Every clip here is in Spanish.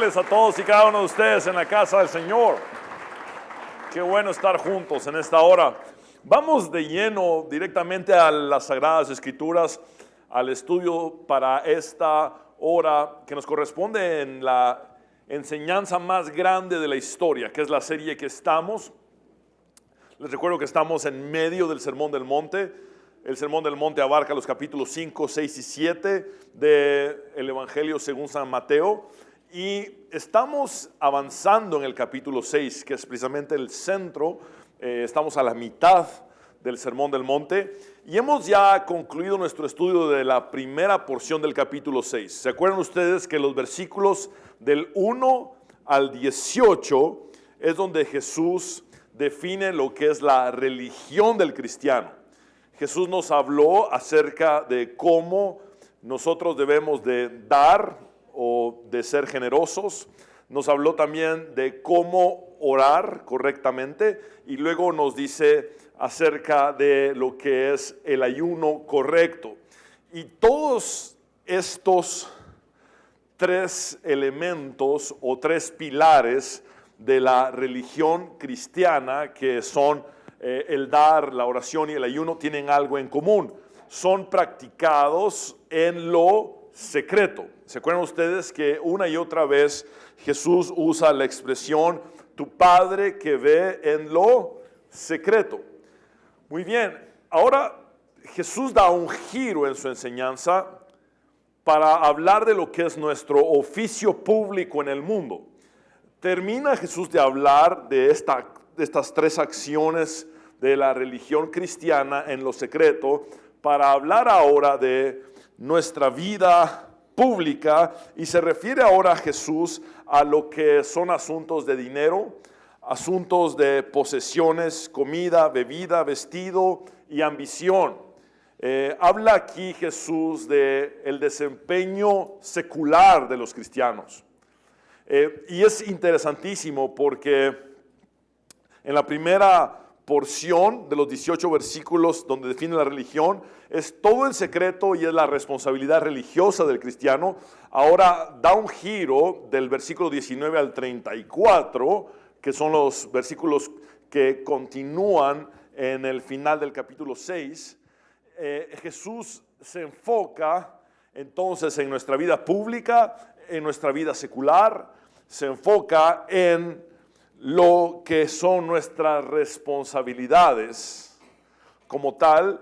verles a todos y cada uno de ustedes en la casa del Señor. Qué bueno estar juntos en esta hora. Vamos de lleno directamente a las Sagradas Escrituras, al estudio para esta hora que nos corresponde en la enseñanza más grande de la historia, que es la serie que estamos. Les recuerdo que estamos en medio del Sermón del Monte. El Sermón del Monte abarca los capítulos 5, 6 y 7 del Evangelio según San Mateo. Y estamos avanzando en el capítulo 6, que es precisamente el centro. Estamos a la mitad del Sermón del Monte. Y hemos ya concluido nuestro estudio de la primera porción del capítulo 6. ¿Se acuerdan ustedes que los versículos del 1 al 18 es donde Jesús define lo que es la religión del cristiano? Jesús nos habló acerca de cómo nosotros debemos de dar o de ser generosos. Nos habló también de cómo orar correctamente y luego nos dice acerca de lo que es el ayuno correcto. Y todos estos tres elementos o tres pilares de la religión cristiana, que son el dar, la oración y el ayuno, tienen algo en común. Son practicados en lo secreto. ¿Se acuerdan ustedes que una y otra vez Jesús usa la expresión tu Padre que ve en lo secreto? Muy bien, ahora Jesús da un giro en su enseñanza para hablar de lo que es nuestro oficio público en el mundo. Termina Jesús de hablar de estas tres acciones de la religión cristiana en lo secreto para hablar ahora de nuestra vida pública, y se refiere ahora a Jesús a lo que son asuntos de dinero, asuntos de posesiones, comida, bebida, vestido y ambición. Habla aquí Jesús de el desempeño secular de los cristianos. Y es interesantísimo porque en la primera porción de los 18 versículos donde define la religión, es todo el secreto y es la responsabilidad religiosa del cristiano. Ahora da un giro del versículo 19 al 34, que son los versículos que continúan en el final del capítulo 6. Jesús se enfoca entonces en nuestra vida pública, en nuestra vida secular, se enfoca en lo que son nuestras responsabilidades como tal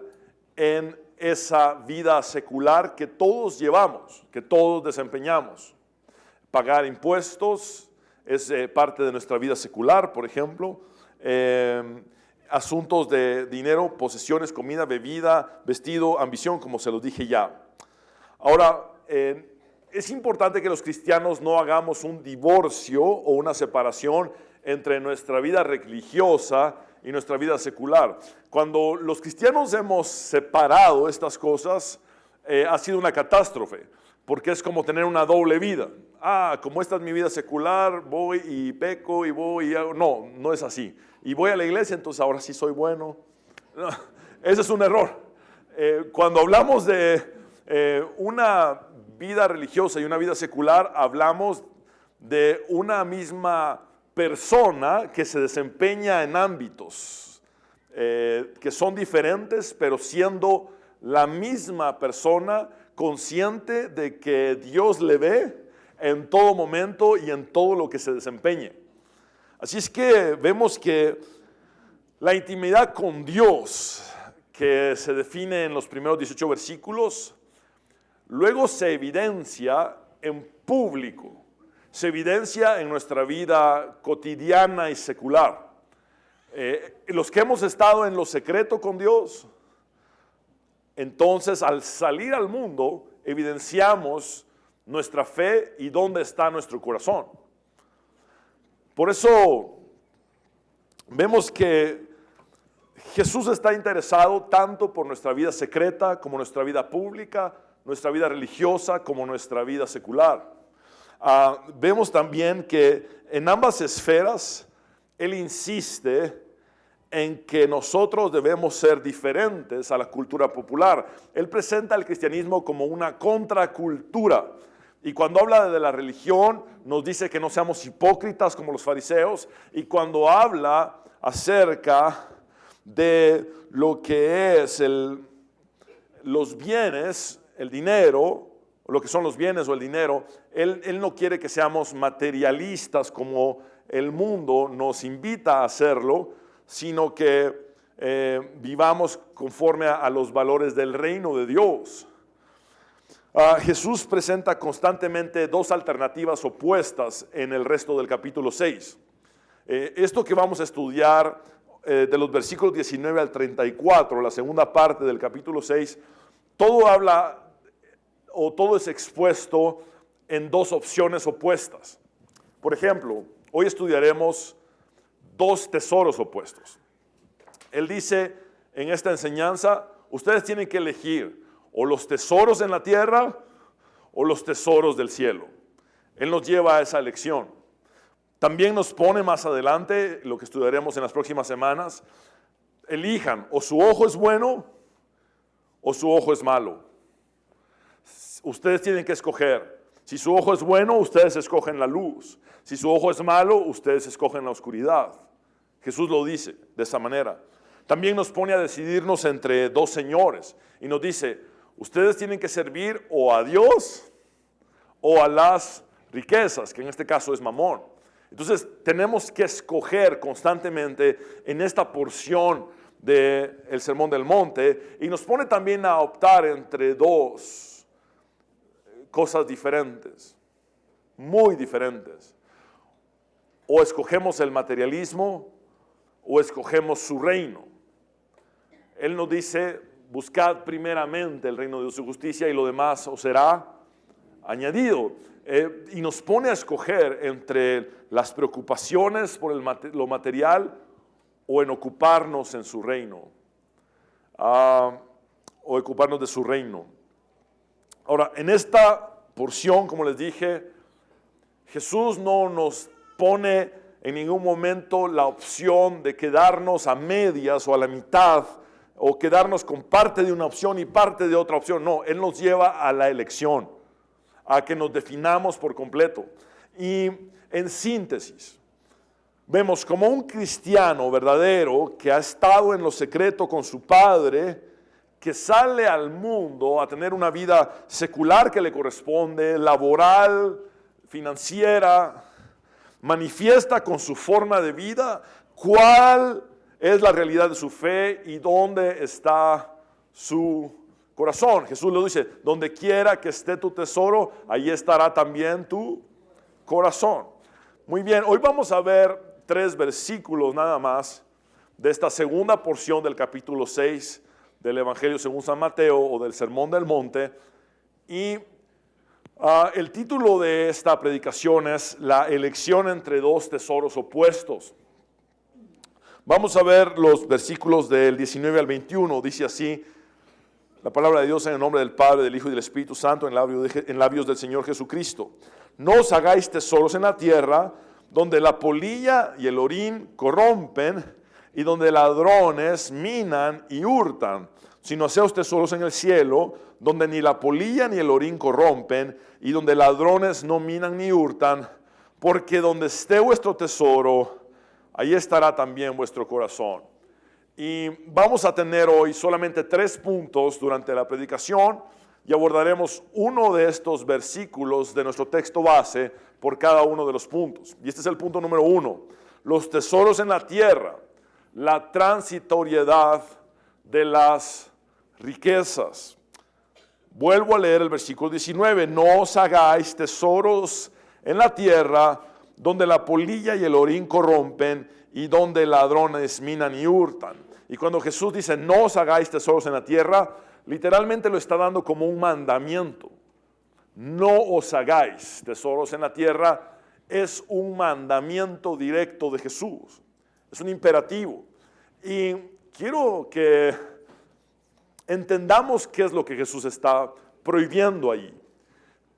en esa vida secular que todos llevamos, que todos desempeñamos. Pagar impuestos es parte de nuestra vida secular, por ejemplo. Asuntos de dinero, posesiones, comida, bebida, vestido, ambición, como se los dije ya. Ahora, es importante que los cristianos no hagamos un divorcio o una separación entre nuestra vida religiosa y nuestra vida secular. Cuando los cristianos hemos separado estas cosas, ha sido una catástrofe, porque es como tener una doble vida. Como esta es mi vida secular, voy y peco y voy y hago. No, no es así. Y voy a la iglesia, entonces ahora sí soy bueno. No, ese es un error. Cuando hablamos de una vida religiosa y una vida secular, hablamos de una misma persona que se desempeña en ámbitos que son diferentes, pero siendo la misma persona, consciente de que Dios le ve en todo momento y en todo lo que se desempeñe. Así es que vemos que la intimidad con Dios, que se define en los primeros 18 versículos, luego se evidencia en público. Se evidencia en nuestra vida cotidiana y secular. Los que hemos estado en lo secreto con Dios, entonces al salir al mundo evidenciamos nuestra fe y dónde está nuestro corazón. Por eso vemos que Jesús está interesado tanto por nuestra vida secreta como nuestra vida pública, nuestra vida religiosa como nuestra vida secular. Vemos también que en ambas esferas Él insiste en que nosotros debemos ser diferentes a la cultura popular. Él presenta el cristianismo como una contracultura, Y cuando habla de la religión, nos dice que no seamos hipócritas como los fariseos. Y cuando habla acerca de lo que es los bienes, el dinero, lo que son los bienes o el dinero, él no quiere que seamos materialistas como el mundo nos invita a hacerlo, sino que vivamos conforme a los valores del reino de Dios. Jesús presenta constantemente dos alternativas opuestas en el resto del capítulo 6. Esto que vamos a estudiar de los versículos 19 al 34, la segunda parte del capítulo 6, todo habla o todo es expuesto en dos opciones opuestas. Por ejemplo, hoy estudiaremos dos tesoros opuestos. Él dice en esta enseñanza, ustedes tienen que elegir o los tesoros en la tierra o los tesoros del cielo. Él nos lleva a esa elección. También nos pone más adelante, lo que estudiaremos en las próximas semanas, elijan o su ojo es bueno o su ojo es malo. Ustedes tienen que escoger. Si su ojo es bueno, ustedes escogen la luz. Si su ojo es malo, ustedes escogen la oscuridad. Jesús lo dice de esa manera. También nos pone a decidirnos entre dos señores y nos dice, ustedes tienen que servir o a Dios o a las riquezas, que en este caso es Mamón. Entonces tenemos que escoger constantemente en esta porción del Sermón del Monte y nos pone también a optar entre dos cosas diferentes, muy diferentes. O escogemos el materialismo o escogemos su reino. Él nos dice, buscad primeramente el reino de Dios y su justicia y lo demás os será añadido. Y nos pone a escoger entre las preocupaciones por lo material o en ocuparnos en su reino. O ocuparnos de su reino. Ahora, en esta porción, como les dije, Jesús no nos pone en ningún momento la opción de quedarnos a medias o a la mitad o quedarnos con parte de una opción y parte de otra opción. No, Él nos lleva a la elección, a que nos definamos por completo. Y en síntesis, vemos como un cristiano verdadero que ha estado en lo secreto con su Padre, que sale al mundo a tener una vida secular que le corresponde, laboral, financiera, manifiesta con su forma de vida cuál es la realidad de su fe y dónde está su corazón. Jesús lo dice, donde quiera que esté tu tesoro, ahí estará también tu corazón. Muy bien, hoy vamos a ver 3 versículos nada más de esta segunda porción del capítulo 6 del Evangelio según San Mateo o del Sermón del Monte. Y el título de esta predicación es La elección entre dos tesoros opuestos. Vamos a ver los versículos del 19 al 21. Dice así la palabra de Dios en el nombre del Padre, del Hijo y del Espíritu Santo en labios del Señor Jesucristo. No os hagáis tesoros en la tierra, donde la polilla y el orín corrompen y donde ladrones minan y hurtan, sino haceos tesoros en el cielo, donde ni la polilla ni el orín corrompen y donde ladrones no minan ni hurtan, porque donde esté vuestro tesoro, ahí estará también vuestro corazón. Y vamos a tener hoy solamente 3 puntos durante la predicación y abordaremos uno de estos versículos de nuestro texto base por cada uno de los puntos. Y este es el punto número 1. Los tesoros en la tierra, la transitoriedad de las riquezas. Vuelvo a leer el versículo 19. No os hagáis tesoros en la tierra, donde la polilla y el orín corrompen y donde ladrones minan y hurtan. Y cuando Jesús dice no os hagáis tesoros en la tierra, literalmente lo está dando como un mandamiento. No os hagáis tesoros en la tierra es un mandamiento directo de Jesús. Es un imperativo. Y quiero que entendamos qué es lo que Jesús está prohibiendo ahí.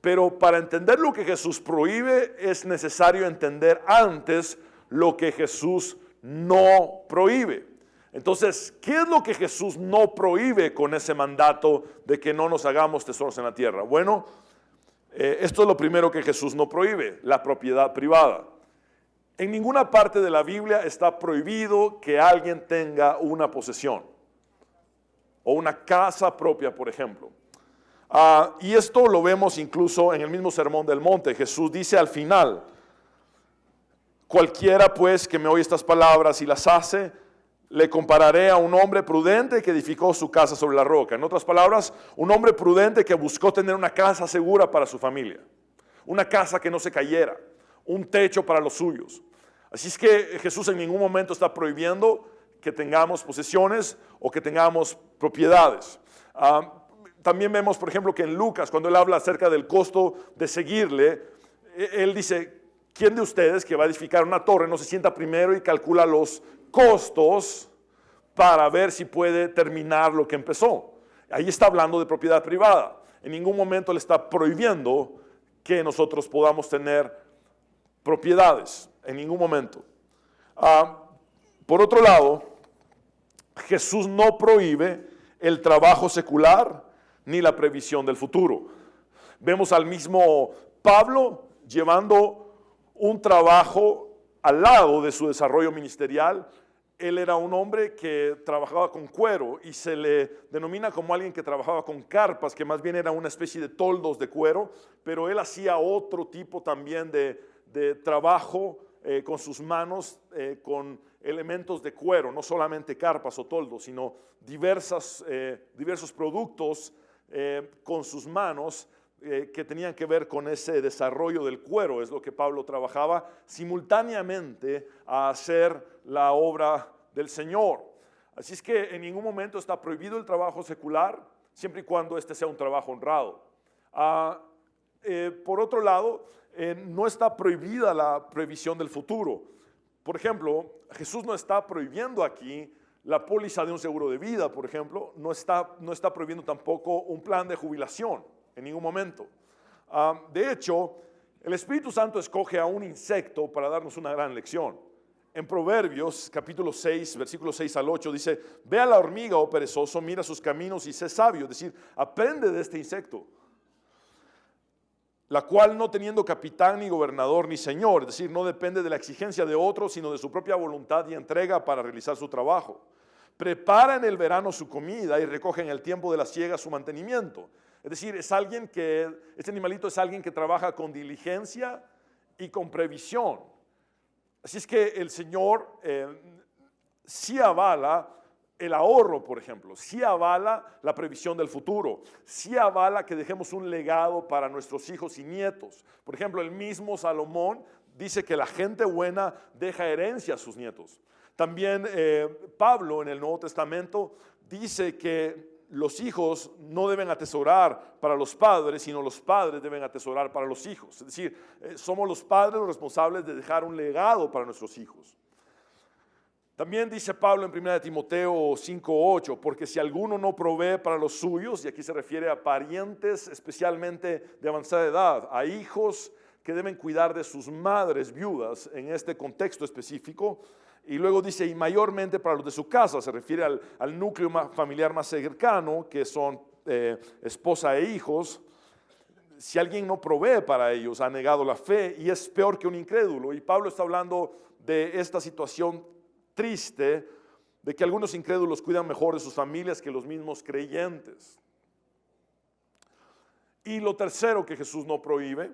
Pero para entender lo que Jesús prohíbe es necesario entender antes lo que Jesús no prohíbe. Entonces, ¿qué es lo que Jesús no prohíbe con ese mandato de que no nos hagamos tesoros en la tierra? Bueno, Esto es lo primero que Jesús no prohíbe, la propiedad privada. En ninguna parte de la Biblia está prohibido que alguien tenga una posesión o una casa propia, por ejemplo. Y esto lo vemos incluso en el mismo Sermón del Monte. Jesús dice al final: cualquiera pues que me oye estas palabras y las hace, le compararé a un hombre prudente que edificó su casa sobre la roca. En otras palabras, un hombre prudente que buscó tener una casa segura para su familia, una casa que no se cayera, un techo para los suyos. Así es que Jesús en ningún momento está prohibiendo que tengamos posesiones o que tengamos propiedades. También vemos, por ejemplo, que en Lucas, cuando él habla acerca del costo de seguirle, él dice: ¿quién de ustedes que va a edificar una torre no se sienta primero y calcula los costos para ver si puede terminar lo que empezó? Ahí está hablando de propiedad privada. En ningún momento le está prohibiendo que nosotros podamos tener propiedades, en ningún momento. Por otro lado, Jesús no prohíbe el trabajo secular ni la previsión del futuro. Vemos al mismo Pablo llevando un trabajo al lado de su desarrollo ministerial. Él era un hombre que trabajaba con cuero y se le denomina como alguien que trabajaba con carpas, que más bien era una especie de toldos de cuero, pero él hacía otro tipo también de trabajo con sus manos, con elementos de cuero, no solamente carpas o toldos, sino diversos productos con sus manos que tenían que ver con ese desarrollo del cuero. Es lo que Pablo trabajaba simultáneamente a hacer la obra del Señor. Así es que en ningún momento está prohibido el trabajo secular, siempre y cuando este sea un trabajo honrado. Por otro lado, no está prohibida la previsión del futuro. Por ejemplo, Jesús no está prohibiendo aquí la póliza de un seguro de vida, por ejemplo. No está prohibiendo tampoco un plan de jubilación en ningún momento. De hecho, el Espíritu Santo escoge a un insecto para darnos una gran lección. En Proverbios, capítulo 6, versículos 6 al 8, dice: ve a la hormiga, oh perezoso, mira sus caminos y sé sabio. Es decir, aprende de este insecto, la cual no teniendo capitán ni gobernador ni señor, es decir, no depende de la exigencia de otros, sino de su propia voluntad y entrega para realizar su trabajo. Prepara en el verano su comida y recoge en el tiempo de la siega su mantenimiento. Es decir, este animalito es alguien que trabaja con diligencia y con previsión. Así es que el Señor sí avala el ahorro, por ejemplo, sí avala la previsión del futuro, sí avala que dejemos un legado para nuestros hijos y nietos. Por ejemplo, el mismo Salomón dice que la gente buena deja herencia a sus nietos. También Pablo en el Nuevo Testamento dice que los hijos no deben atesorar para los padres, sino los padres deben atesorar para los hijos. Es decir, somos los padres los responsables de dejar un legado para nuestros hijos. También dice Pablo en 1 Timoteo 5:8, porque si alguno no provee para los suyos, y aquí se refiere a parientes especialmente de avanzada edad, a hijos que deben cuidar de sus madres viudas en este contexto específico. Y luego dice, y mayormente para los de su casa, se refiere al núcleo familiar más cercano, que son esposa e hijos. Si alguien no provee para ellos, ha negado la fe y es peor que un incrédulo. Y Pablo está hablando de esta situación triste, de que algunos incrédulos cuidan mejor de sus familias que los mismos creyentes. Y lo tercero que Jesús no prohíbe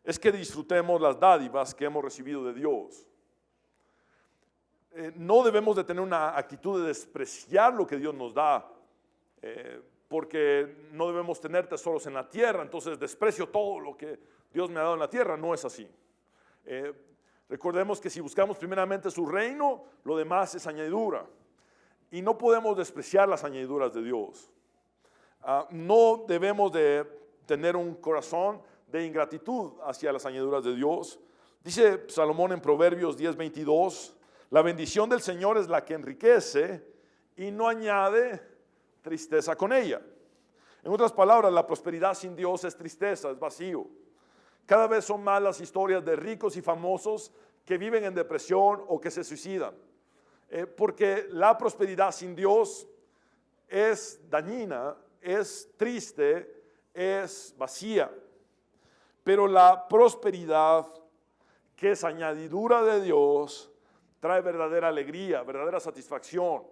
es que disfrutemos las dádivas que hemos recibido de Dios. No debemos de tener una actitud de despreciar lo que Dios nos da, porque no debemos tener tesoros en la tierra, entonces desprecio todo lo que Dios me ha dado en la tierra. No es así. Recordemos que si buscamos primeramente su reino, lo demás es añadidura. Y no podemos despreciar las añadiduras de Dios. No debemos de tener un corazón de ingratitud hacia las añadiduras de Dios. Dice Salomón en Proverbios 10:22, la bendición del Señor es la que enriquece y no añade tristeza con ella. En otras palabras, la prosperidad sin Dios es tristeza, es vacío. Cada vez son más las historias de ricos y famosos que viven en depresión o que se suicidan. Porque la prosperidad sin Dios es dañina, es triste, es vacía. pero la prosperidad, que es añadidura de Dios, trae verdadera alegría, verdadera satisfacción.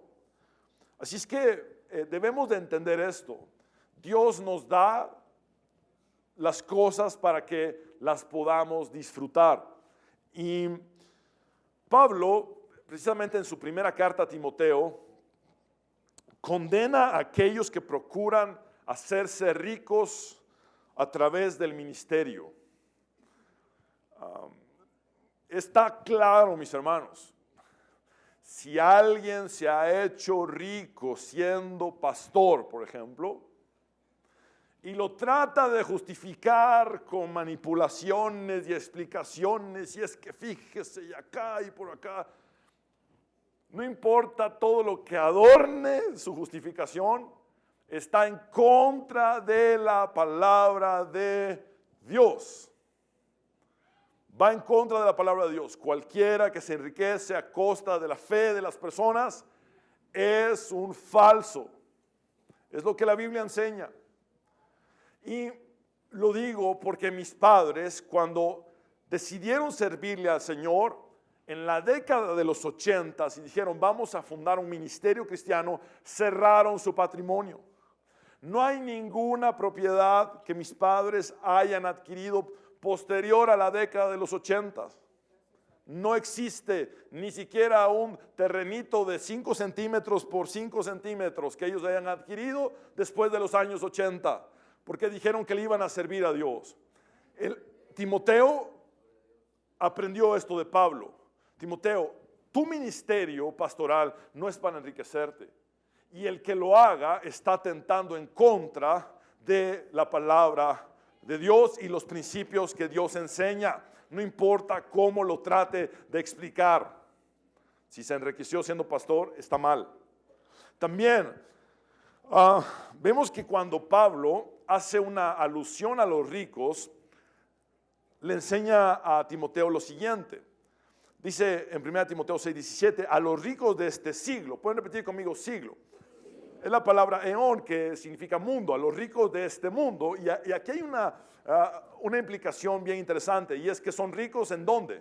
Así es que debemos de entender esto. Dios nos da las cosas para que las podamos disfrutar. Y Pablo, precisamente en su primera carta a Timoteo, condena a aquellos que procuran hacerse ricos a través del ministerio. Está claro, mis hermanos, si alguien se ha hecho rico siendo pastor, por ejemplo, y lo trata de justificar con manipulaciones y explicaciones, y es que fíjese y acá y por acá, no importa todo lo que adorne su justificación, está en contra de la palabra de Dios. Va en contra de la palabra de Dios. Cualquiera que se enriquece a costa de la fe de las personas es un falso. Es lo que la Biblia enseña. Y lo digo porque mis padres, cuando decidieron servirle al Señor en la década de los 80 y dijeron vamos a fundar un ministerio cristiano, cerraron su patrimonio. No hay ninguna propiedad que mis padres hayan adquirido posterior a la década de los 80. No existe ni siquiera un terrenito de 5 centímetros por 5 centímetros que ellos hayan adquirido después de los años 80, porque dijeron que le iban a servir a Dios. Timoteo aprendió esto de Pablo. Timoteo, tu ministerio pastoral no es para enriquecerte, y el que lo haga está atentando en contra de la palabra de Dios y los principios que Dios enseña. No importa cómo lo trate de explicar. Si se enriqueció siendo pastor, está mal. También vemos que cuando Pablo hace una alusión a los ricos, le enseña a Timoteo lo siguiente. Dice en 1 Timoteo 6:17, a los ricos de este siglo. Pueden repetir conmigo siglo. Es la palabra eón, que significa mundo, a los ricos de este mundo. Y aquí hay una implicación bien interesante, y es que son ricos ¿en dónde?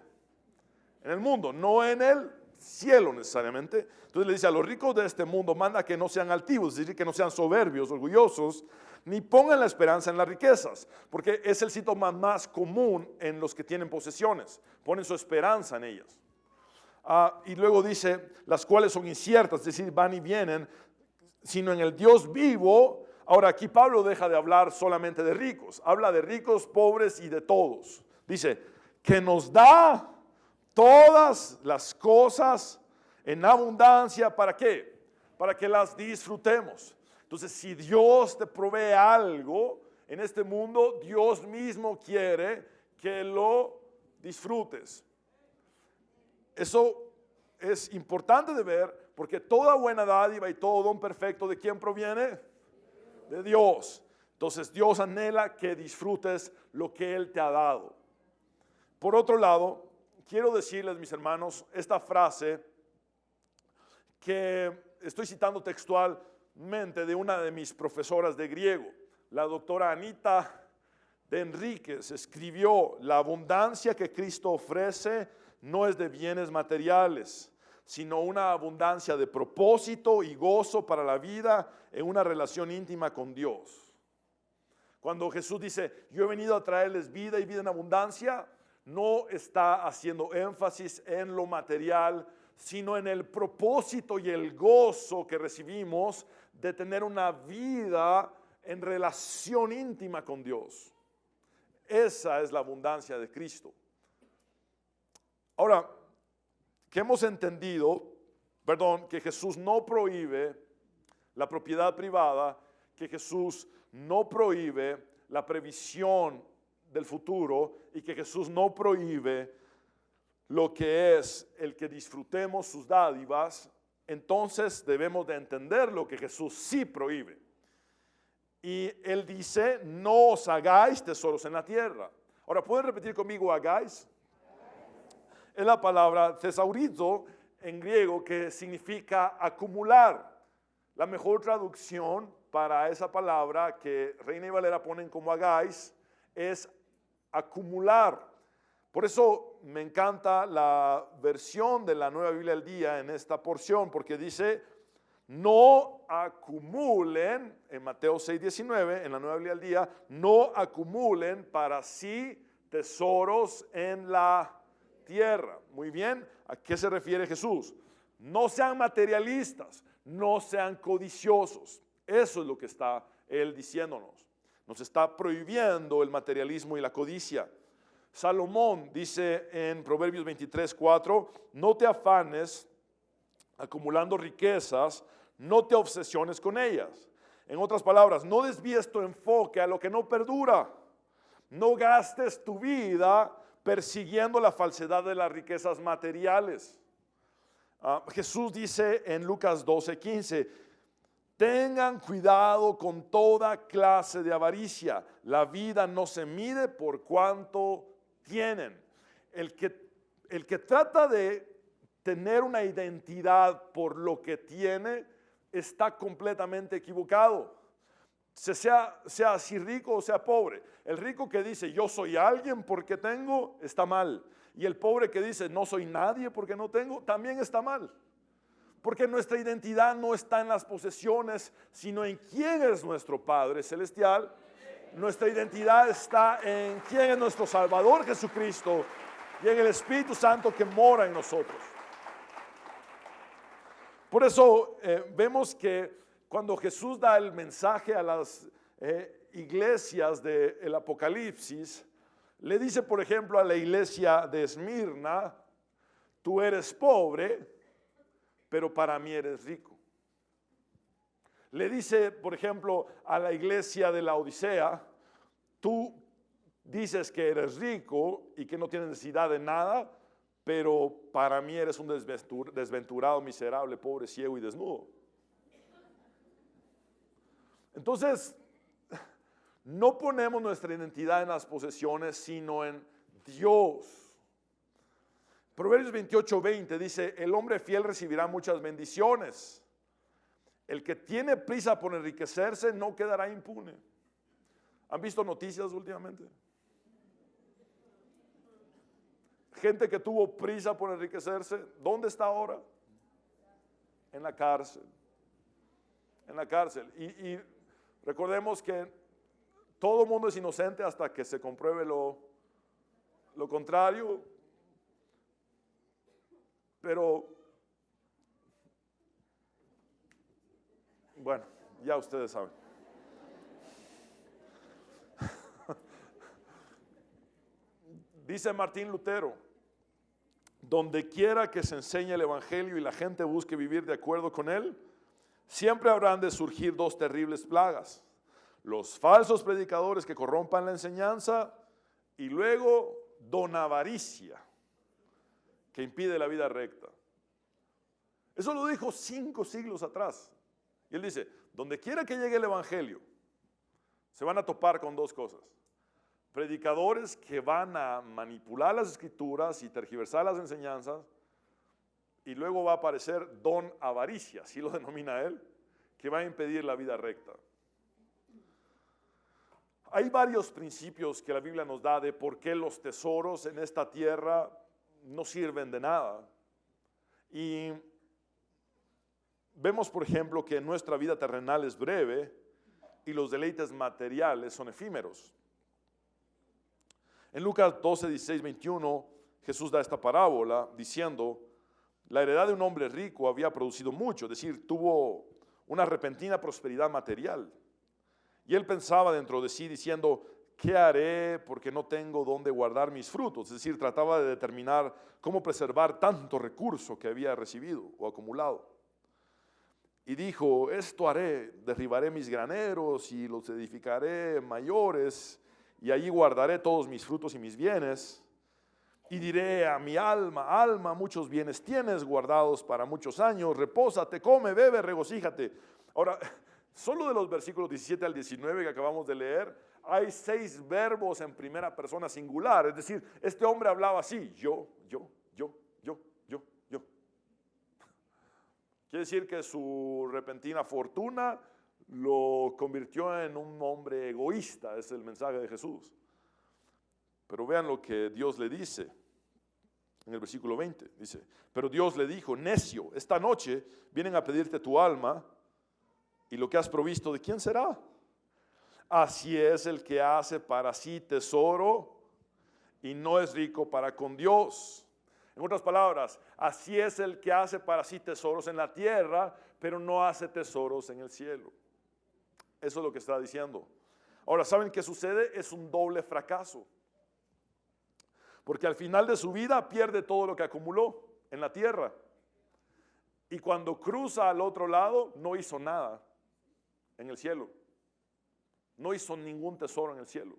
En el mundo, no en el cielo necesariamente. Entonces le dice a los ricos de este mundo, manda que no sean altivos, es decir, que no sean soberbios, orgullosos, ni pongan la esperanza en las riquezas, porque es el síntoma más común en los que tienen posesiones, ponen su esperanza en ellas. Y luego dice, las cuales son inciertas, es decir, van y vienen, sino en el Dios vivo. Ahora aquí Pablo deja de hablar solamente de ricos, habla de ricos, pobres y de todos. Dice, que nos da todas las cosas en abundancia, ¿para qué? Para que las disfrutemos. Entonces, si Dios te provee algo en este mundo, Dios mismo quiere que lo disfrutes. Eso es importante de ver, porque toda buena dádiva y todo don perfecto, ¿de quién proviene? De Dios. Entonces Dios anhela que disfrutes lo que Él te ha dado. Por otro lado, quiero decirles, mis hermanos, esta frase que estoy citando textualmente de una de mis profesoras de griego, la doctora Anita de Enríquez, escribió: la abundancia que Cristo ofrece no es de bienes materiales, sino una abundancia de propósito y gozo para la vida en una relación íntima con Dios. Cuando Jesús dice, yo he venido a traerles vida y vida en abundancia, no está haciendo énfasis en lo material, sino en el propósito y el gozo que recibimos de tener una vida en relación íntima con Dios. Esa es la abundancia de Cristo. Ahora, que hemos entendido, que Jesús no prohíbe la propiedad privada, que Jesús no prohíbe la previsión del futuro y que Jesús no prohíbe lo que es el que disfrutemos sus dádivas, entonces debemos de entender lo que Jesús sí prohíbe. Y Él dice, no os hagáis tesoros en la tierra. Ahora, ¿pueden repetir conmigo hagáis? Es la palabra thesaurizo en griego, que significa acumular. La mejor traducción para esa palabra que Reina y Valera ponen como hagáis es acumular. Por eso me encanta la versión de la Nueva Biblia del Día en esta porción, porque dice, no acumulen, en Mateo 6:19, en la Nueva Biblia del Día, no acumulen para sí tesoros en la tierra. Muy bien, ¿a qué se refiere Jesús? No sean materialistas, no sean codiciosos. Eso es lo que está Él diciéndonos. Nos está prohibiendo el materialismo y la codicia. Salomón dice en Proverbios 23:4, no te afanes acumulando riquezas, no te obsesiones con ellas. En otras palabras, no desvíes tu enfoque a lo que no perdura. No gastes tu vida persiguiendo la falsedad de las riquezas materiales. Jesús dice en Lucas 12:15, tengan cuidado con toda clase de avaricia. La vida no se mide por cuánto tienen. El que trata de tener una identidad por lo que tiene está completamente equivocado. Sea así rico o sea pobre. El rico que dice yo soy alguien porque tengo, está mal. Y el pobre que dice no soy nadie porque no tengo, también está mal. Porque nuestra identidad no está en las posesiones, sino en quién es nuestro Padre Celestial. Nuestra identidad está en quién es nuestro Salvador Jesucristo y en el Espíritu Santo que mora en nosotros. Por eso vemos que cuando Jesús da el mensaje a las iglesias del Apocalipsis, le dice, por ejemplo, a la iglesia de Esmirna, tú eres pobre, pero para mí eres rico. Le dice, por ejemplo, a la iglesia de la Odisea, tú dices que eres rico y que no tienes necesidad de nada, pero para mí eres un desventurado, miserable, pobre, ciego y desnudo. Entonces, no ponemos nuestra identidad en las posesiones, sino en Dios. Proverbios 28:20 dice, el hombre fiel recibirá muchas bendiciones. El que tiene prisa por enriquecerse no quedará impune. ¿Han visto noticias últimamente? Gente que tuvo prisa por enriquecerse, ¿dónde está ahora? En la cárcel. En la cárcel. Y recordemos que todo el mundo es inocente hasta que se compruebe lo contrario. Pero, bueno, ya ustedes saben. Dice Martín Lutero, donde quiera que se enseñe el Evangelio y la gente busque vivir de acuerdo con él, siempre habrán de surgir dos terribles plagas. Los falsos predicadores que corrompan la enseñanza y luego don avaricia, que impide la vida recta. Eso lo dijo 5 siglos atrás. Y él dice, donde quiera que llegue el Evangelio, se van a topar con dos cosas. Predicadores que van a manipular las escrituras y tergiversar las enseñanzas, y luego va a aparecer don avaricia, así lo denomina él, que va a impedir la vida recta. Hay varios principios que la Biblia nos da de por qué los tesoros en esta tierra no sirven de nada. Y vemos, por ejemplo, que nuestra vida terrenal es breve y los deleites materiales son efímeros. En Lucas 12, 16, 21, Jesús da esta parábola diciendo, la heredad de un hombre rico había producido mucho, es decir, tuvo una repentina prosperidad material. Y él pensaba dentro de sí diciendo, ¿qué haré porque no tengo dónde guardar mis frutos? Es decir, trataba de determinar cómo preservar tanto recurso que había recibido o acumulado. Y dijo, esto haré, derribaré mis graneros y los edificaré mayores, y allí guardaré todos mis frutos y mis bienes. Y diré a mi alma, alma, muchos bienes tienes guardados para muchos años, repósate, come, bebe, regocíjate. Ahora, solo de los versículos 17 al 19 que acabamos de leer, hay 6 verbos en primera persona singular. Es decir, este hombre hablaba así, yo. Quiere decir que su repentina fortuna lo convirtió en un hombre egoísta, es el mensaje de Jesús. Pero vean lo que Dios le dice en el versículo 20. Dice, pero Dios le dijo, necio, esta noche vienen a pedirte tu alma y lo que has provisto, ¿de quién será? Así es el que hace para sí tesoro y no es rico para con Dios. En otras palabras, así es el que hace para sí tesoros en la tierra, pero no hace tesoros en el cielo. Eso es lo que está diciendo. Ahora, ¿saben qué sucede? Es un doble fracaso. Porque al final de su vida pierde todo lo que acumuló en la tierra. Y cuando cruza al otro lado, no hizo nada en el cielo. No hizo ningún tesoro en el cielo.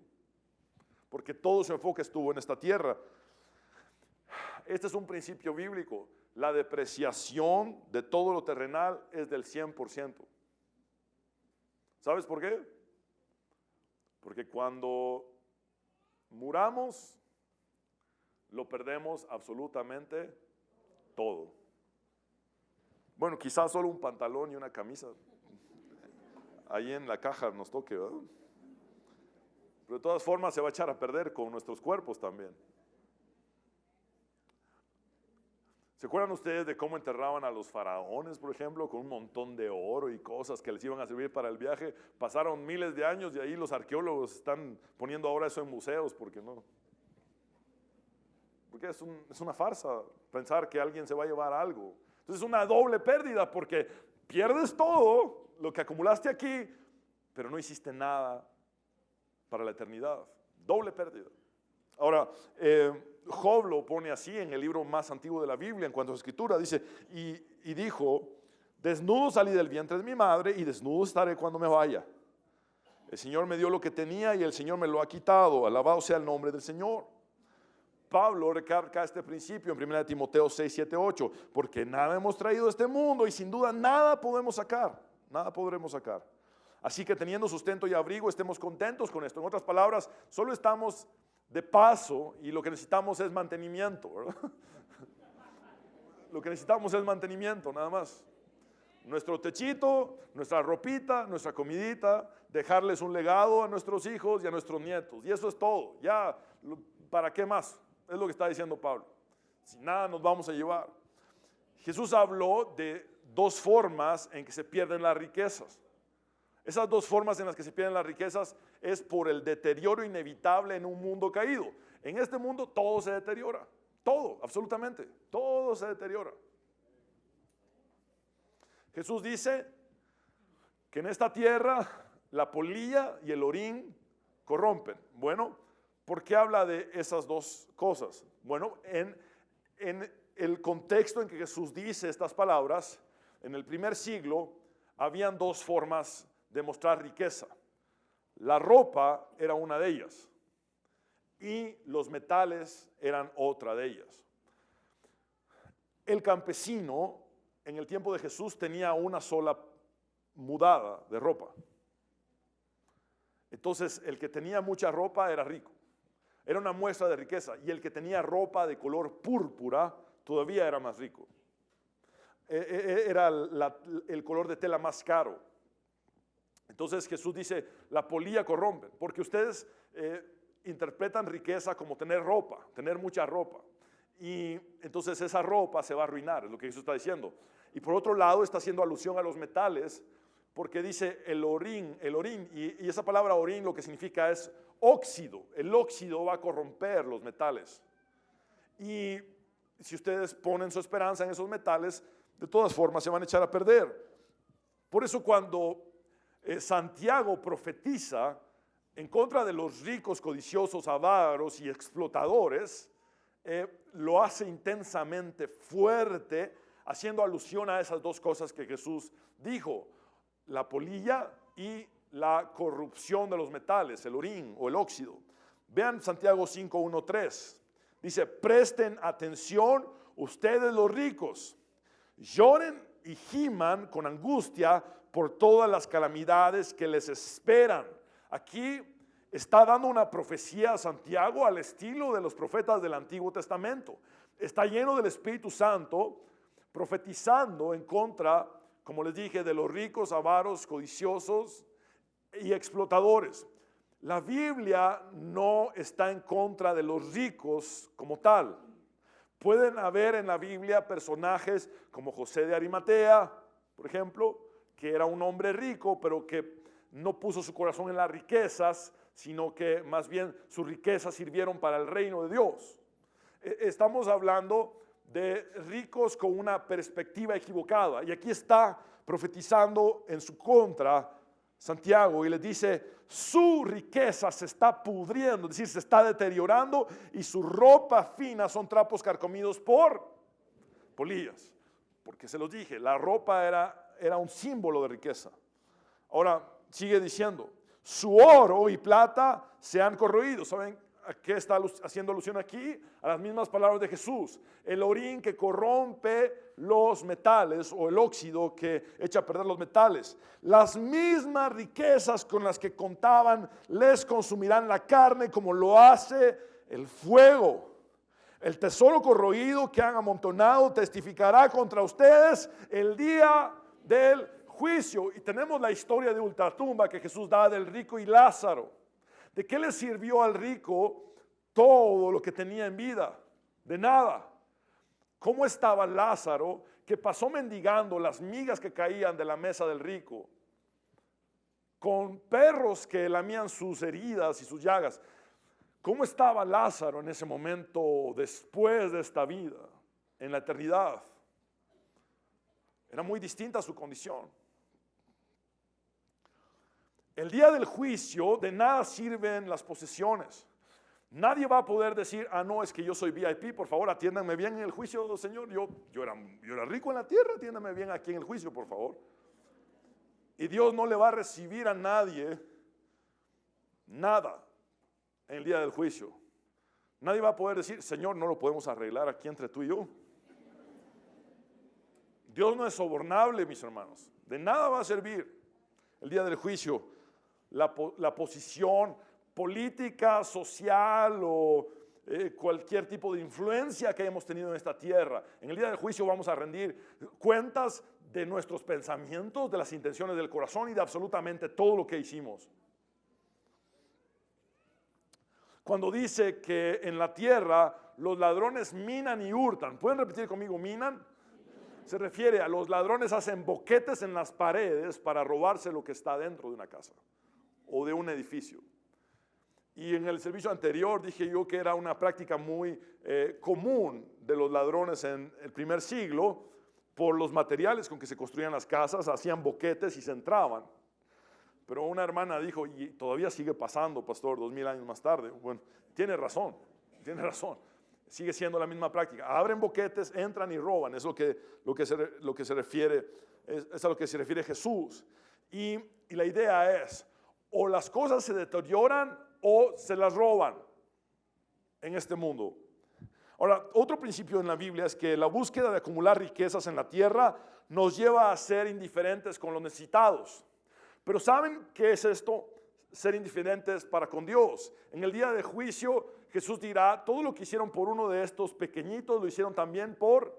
Porque todo su enfoque estuvo en esta tierra. Este es un principio bíblico. La depreciación de todo lo terrenal es del 100%. ¿Sabes por qué? Porque cuando muramos, lo perdemos absolutamente todo. Bueno, quizás solo un pantalón y una camisa. Ahí en la caja nos toque, ¿verdad? Pero de todas formas se va a echar a perder con nuestros cuerpos también. ¿Se acuerdan ustedes de cómo enterraban a los faraones, por ejemplo, con un montón de oro y cosas que les iban a servir para el viaje? Pasaron miles de años y ahí los arqueólogos están poniendo ahora eso en museos, porque no. Porque es una farsa pensar que alguien se va a llevar algo. Entonces es una doble pérdida porque pierdes todo lo que acumulaste aquí, pero no hiciste nada para la eternidad. Doble pérdida. Ahora, Job lo pone así en el libro más antiguo de la Biblia en cuanto a su escritura. Dice, y dijo, desnudo salí del vientre de mi madre y desnudo estaré cuando me vaya. El Señor me dio lo que tenía y el Señor me lo ha quitado. Alabado sea el nombre del Señor. Pablo recarga este principio en 1 Timoteo 6, 7, 8, porque nada hemos traído de este mundo y sin duda nada podemos sacar, nada podremos sacar. Así que teniendo sustento y abrigo, estemos contentos con esto. En otras palabras, solo estamos de paso y lo que necesitamos es mantenimiento, ¿verdad? Lo que necesitamos es mantenimiento, nada más. Nuestro techito, nuestra ropita, nuestra comidita, dejarles un legado a nuestros hijos y a nuestros nietos. Y eso es todo. Ya, ¿para qué más? Es lo que está diciendo Pablo. Sin nada nos vamos a llevar. Jesús habló de dos formas en que se pierden las riquezas. Esas dos formas en las que se pierden las riquezas es por el deterioro inevitable en un mundo caído. En este mundo todo se deteriora. Todo, absolutamente. Todo se deteriora. Jesús dice que en esta tierra la polilla y el orín corrompen. Bueno, ¿por qué habla de esas dos cosas? Bueno, en el contexto en que Jesús dice estas palabras, en el primer siglo habían dos formas de mostrar riqueza. La ropa era una de ellas y los metales eran otra de ellas. El campesino en el tiempo de Jesús tenía una sola mudada de ropa. Entonces el que tenía mucha ropa era rico. Era una muestra de riqueza. Y el que tenía ropa de color púrpura todavía era más rico. Era el color de tela más caro. Entonces Jesús dice, la polilla corrompe, porque ustedes interpretan riqueza como tener ropa, tener mucha ropa. Y entonces esa ropa se va a arruinar, es lo que Jesús está diciendo. Y por otro lado está haciendo alusión a los metales, porque dice el orín, y esa palabra orín lo que significa es óxido. El óxido va a corromper los metales. Y si ustedes ponen su esperanza en esos metales, de todas formas se van a echar a perder. Por eso cuando Santiago profetiza en contra de los ricos, codiciosos, avaros y explotadores, lo hace intensamente fuerte, haciendo alusión a esas dos cosas que Jesús dijo, la polilla y la corrupción de los metales, el orín o el óxido. Vean Santiago 5, 1, 3. Dice, presten atención ustedes los ricos, lloren y giman con angustia por todas las calamidades que les esperan. Aquí está dando una profecía a Santiago al estilo de los profetas del Antiguo Testamento. Está lleno del Espíritu Santo, profetizando en contra, como les dije, de los ricos, avaros, codiciosos y explotadores. La Biblia no está en contra de los ricos como tal. Pueden haber en la Biblia personajes como José de Arimatea, por ejemplo, que era un hombre rico, pero que no puso su corazón en las riquezas, sino que más bien sus riquezas sirvieron para el reino de Dios. Estamos hablando de ricos con una perspectiva equivocada. Y aquí está profetizando en su contra Santiago y les dice, su riqueza se está pudriendo, es decir, se está deteriorando y su ropa fina son trapos carcomidos por polillas. Porque se los dije, la ropa era un símbolo de riqueza. Ahora sigue diciendo, su oro y plata se han corroído. ¿Saben a qué está haciendo alusión aquí? A las mismas palabras de Jesús. El orín que corrompe los metales o el óxido que echa a perder los metales. Las mismas riquezas con las que contaban les consumirán la carne como lo hace el fuego. El tesoro corroído que han amontonado testificará contra ustedes el día del juicio. Y tenemos la historia de ultratumba que Jesús da del rico y Lázaro. ¿De qué le sirvió al rico todo lo que tenía en vida? De nada. ¿Cómo estaba Lázaro que pasó mendigando las migas que caían de la mesa del rico? Con perros que lamían sus heridas y sus llagas. ¿Cómo estaba Lázaro en ese momento después de esta vida, en la eternidad? Era muy distinta su condición. El día del juicio de nada sirven las posesiones. Nadie va a poder decir, no, es que yo soy VIP, por favor, atiéndanme bien en el juicio, Señor. Yo era rico en la tierra, atiéndanme bien aquí en el juicio, por favor. Y Dios no le va a recibir a nadie nada en el día del juicio. Nadie va a poder decir, Señor, no lo podemos arreglar aquí entre tú y yo. Dios no es sobornable, mis hermanos. De nada va a servir el día del juicio la posición política, social o cualquier tipo de influencia que hayamos tenido en esta tierra. En el día del juicio vamos a rendir cuentas de nuestros pensamientos, de las intenciones del corazón y de absolutamente todo lo que hicimos. Cuando dice que en la tierra los ladrones minan y hurtan, ¿pueden repetir conmigo, minan? Se refiere a los ladrones hacen boquetes en las paredes para robarse lo que está dentro de una casa o de un edificio. Y en el servicio anterior dije yo que era una práctica muy común de los ladrones en el primer siglo. Por los materiales con que se construían las casas, hacían boquetes y se entraban. Pero una hermana dijo, y todavía sigue pasando, pastor, 2000 años más tarde. Bueno, tiene razón. Sigue siendo la misma práctica. Abren boquetes, entran y roban. Es lo que se refiere, es a lo que se refiere Jesús. Y la idea es, o las cosas se deterioran o se las roban en este mundo. Ahora, otro principio en la Biblia es que la búsqueda de acumular riquezas en la tierra nos lleva a ser indiferentes con los necesitados. Pero ¿saben qué es esto? Ser indiferentes para con Dios. En el día de juicio, Jesús dirá, todo lo que hicieron por uno de estos pequeñitos, lo hicieron también por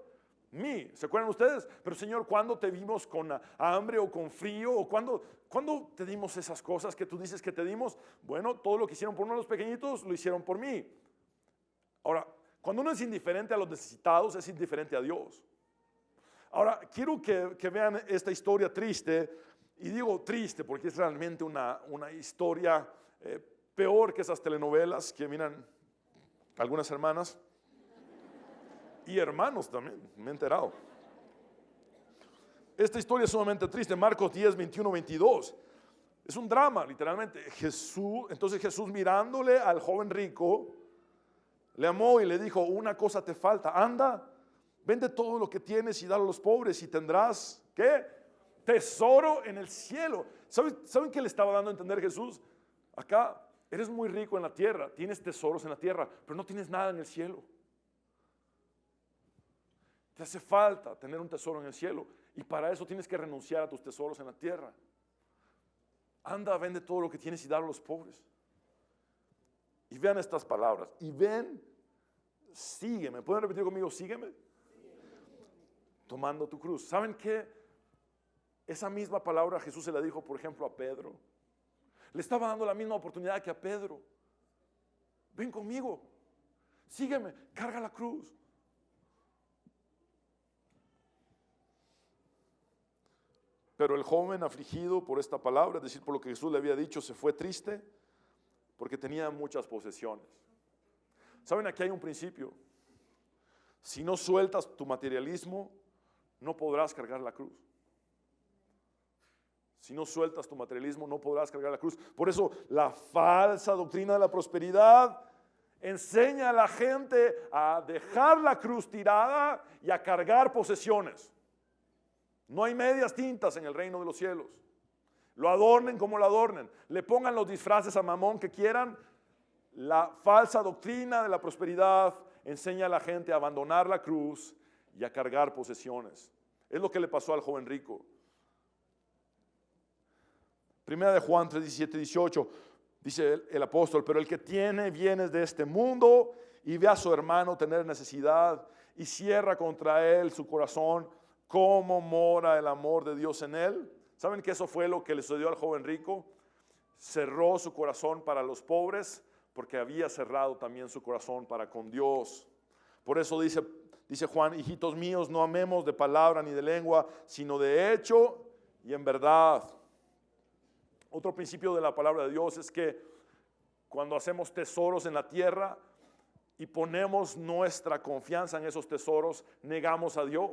mí. ¿Se acuerdan ustedes? Pero Señor, ¿cuándo te vimos con hambre o con frío? ¿O cuándo te dimos esas cosas que tú dices que te dimos? Bueno, todo lo que hicieron por uno de los pequeñitos, lo hicieron por mí. Ahora, cuando uno es indiferente a los necesitados, es indiferente a Dios. Ahora, quiero que vean esta historia triste, y digo triste porque es realmente una historia peor que esas telenovelas que miran algunas hermanas y hermanos también, me he enterado. Esta historia es sumamente triste, Marcos 10, 21, 22. Es un drama, literalmente. Entonces Jesús mirándole al joven rico, le amó y le dijo, una cosa te falta, anda, vende todo lo que tienes y dalo a los pobres y tendrás, ¿qué? Tesoro en el cielo. ¿Saben qué le estaba dando a entender Jesús? Acá eres muy rico en la tierra, tienes tesoros en la tierra, pero no tienes nada en el cielo. Te hace falta tener un tesoro en el cielo y para eso tienes que renunciar a tus tesoros en la tierra. Anda, vende todo lo que tienes y dalo a los pobres. Y vean estas palabras. Y ven, sígueme. ¿Pueden repetir conmigo? Sígueme. Tomando tu cruz. ¿Saben qué? Esa misma palabra Jesús se la dijo, por ejemplo, a Pedro. Le estaba dando la misma oportunidad que a Pedro. Ven conmigo, sígueme, carga la cruz. Pero el joven afligido por esta palabra, es decir, por lo que Jesús le había dicho, se fue triste porque tenía muchas posesiones. ¿Saben? Aquí hay un principio. Si no sueltas tu materialismo, no podrás cargar la cruz. Si no sueltas tu materialismo, no podrás cargar la cruz. Por eso la falsa doctrina de la prosperidad enseña a la gente a dejar la cruz tirada y a cargar posesiones. No hay medias tintas en el reino de los cielos. Lo adornen como lo adornen. Le pongan los disfraces a mamón que quieran. La falsa doctrina de la prosperidad enseña a la gente a abandonar la cruz y a cargar posesiones. Es lo que le pasó al joven rico. Primera de Juan 3, 17, 18, dice el apóstol, pero el que tiene bienes de este mundo y ve a su hermano tener necesidad y cierra contra él su corazón, ¿cómo mora el amor de Dios en él? ¿Saben que eso fue lo que le sucedió al joven rico? Cerró su corazón para los pobres porque había cerrado también su corazón para con Dios. Por eso dice Juan, hijitos míos, no amemos de palabra ni de lengua, sino de hecho y en verdad. Otro principio de la palabra de Dios es que cuando hacemos tesoros en la tierra y ponemos nuestra confianza en esos tesoros, negamos a Dios.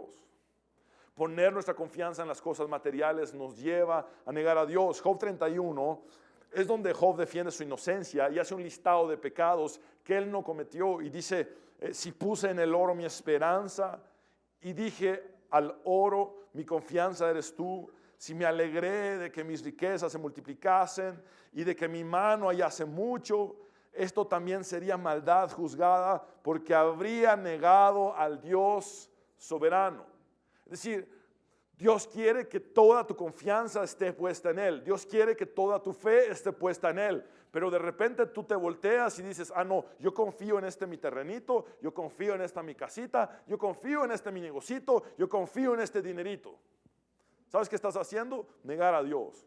Poner nuestra confianza en las cosas materiales nos lleva a negar a Dios. Job 31 es donde Job defiende su inocencia y hace un listado de pecados que él no cometió. Y dice, si puse en el oro mi esperanza y dije al oro, mi confianza eres tú. Si me alegré de que mis riquezas se multiplicasen y de que mi mano hallase mucho, esto también sería maldad juzgada porque habría negado al Dios soberano. Es decir, Dios quiere que toda tu confianza esté puesta en Él. Dios quiere que toda tu fe esté puesta en Él. Pero de repente tú te volteas y dices, no, yo confío en este mi terrenito, yo confío en esta mi casita, yo confío en este mi negocito, yo confío en este dinerito. ¿Sabes qué estás haciendo? Negar a Dios.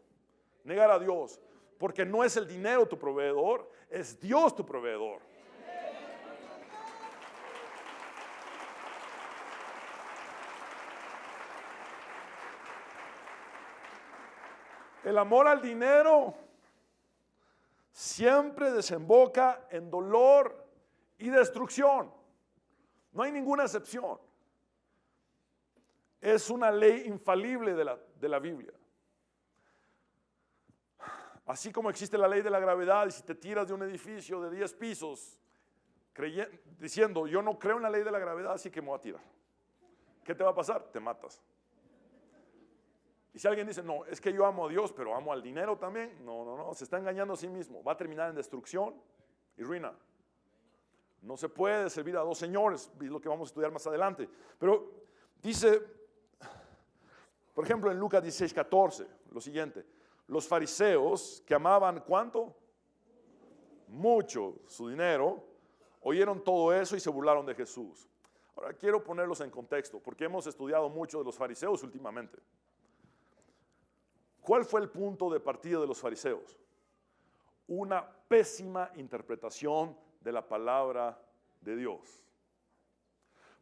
Negar a Dios. Porque no es el dinero tu proveedor, es Dios tu proveedor. El amor al dinero siempre desemboca en dolor y destrucción. No hay ninguna excepción. Es una ley infalible de la Biblia. Así como existe la ley de la gravedad y si te tiras de un edificio de 10 pisos diciendo yo no creo en la ley de la gravedad, así que me voy a tirar. ¿Qué te va a pasar? Te matas. Y si alguien dice no, es que yo amo a Dios pero amo al dinero también, no, se está engañando a sí mismo. Va a terminar en destrucción y ruina. No se puede servir a dos señores, es lo que vamos a estudiar más adelante. Pero dice, por ejemplo, en Lucas 16, 14, lo siguiente. Los fariseos que amaban, ¿cuánto? Mucho su dinero, oyeron todo eso y se burlaron de Jesús. Ahora quiero ponerlos en contexto, porque hemos estudiado mucho de los fariseos últimamente. ¿Cuál fue el punto de partida de los fariseos? Una pésima interpretación de la palabra de Dios.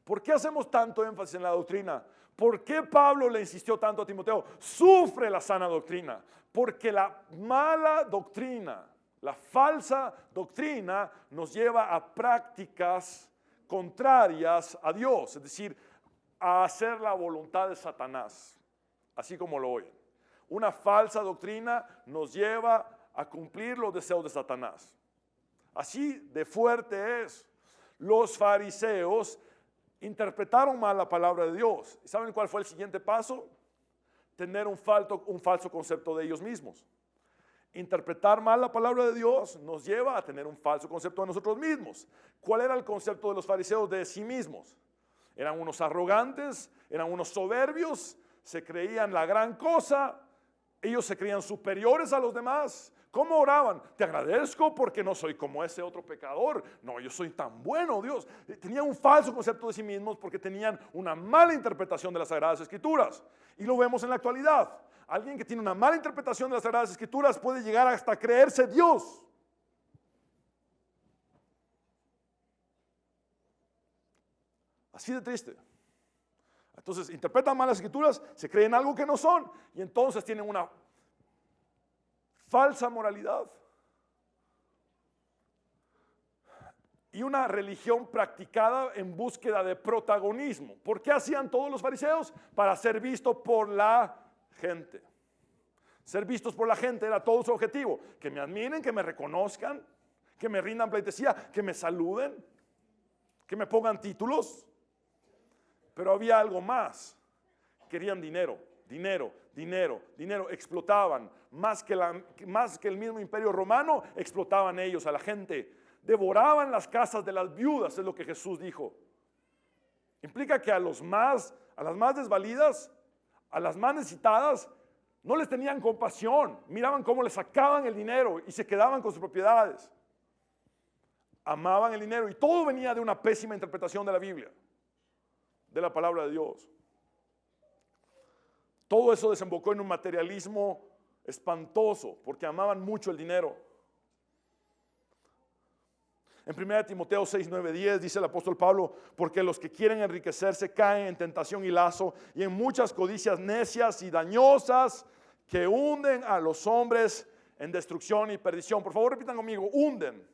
¿Por qué hacemos tanto énfasis en la doctrina? ¿Por qué Pablo le insistió tanto a Timoteo? Sufre la sana doctrina. Porque la mala doctrina, la falsa doctrina nos lleva a prácticas contrarias a Dios. Es decir, a hacer la voluntad de Satanás. Así como lo oyen. Una falsa doctrina nos lleva a cumplir los deseos de Satanás. Así de fuerte es. Los fariseos interpretaron mal la palabra de Dios. ¿Saben cuál fue el siguiente paso? Tener un falso concepto de ellos mismos. Interpretar mal la palabra de Dios nos lleva a tener un falso concepto de nosotros mismos. ¿Cuál era el concepto de los fariseos de sí mismos? Eran unos arrogantes, eran unos soberbios, se creían la gran cosa, ellos se creían superiores a los demás, ¿Cómo oraban? Te agradezco porque no soy como ese otro pecador. No, yo soy tan bueno, Dios. Tenían un falso concepto de sí mismos porque tenían una mala interpretación de las Sagradas Escrituras. Y lo vemos en la actualidad. Alguien que tiene una mala interpretación de las Sagradas Escrituras puede llegar hasta creerse Dios. Así de triste. Entonces interpretan mal las Escrituras, se creen algo que no son y entonces tienen una falsa moralidad y una religión practicada en búsqueda de protagonismo. ¿Por qué hacían todos los fariseos? Para ser vistos por la gente. Ser vistos por la gente era todo su objetivo. Que me admiren, que me reconozcan, que me rindan pleitesía, que me saluden, que me pongan títulos. Pero había algo más. Querían dinero, dinero, dinero, dinero. Explotaban. Más que el mismo imperio romano, explotaban ellos a la gente. Devoraban las casas de las viudas, es lo que Jesús dijo. Implica que a las más desvalidas, a las más necesitadas, no les tenían compasión. Miraban cómo les sacaban el dinero y se quedaban con sus propiedades. Amaban el dinero y todo venía de una pésima interpretación de la Biblia, de la palabra de Dios. Todo eso desembocó en un materialismo espantoso porque amaban mucho el dinero. En 1 Timoteo 6, 9, 10 dice el apóstol Pablo: porque los que quieren enriquecerse caen en tentación y lazo y en muchas codicias necias y dañosas que hunden a los hombres en destrucción y perdición. Por favor, repitan conmigo: hunden.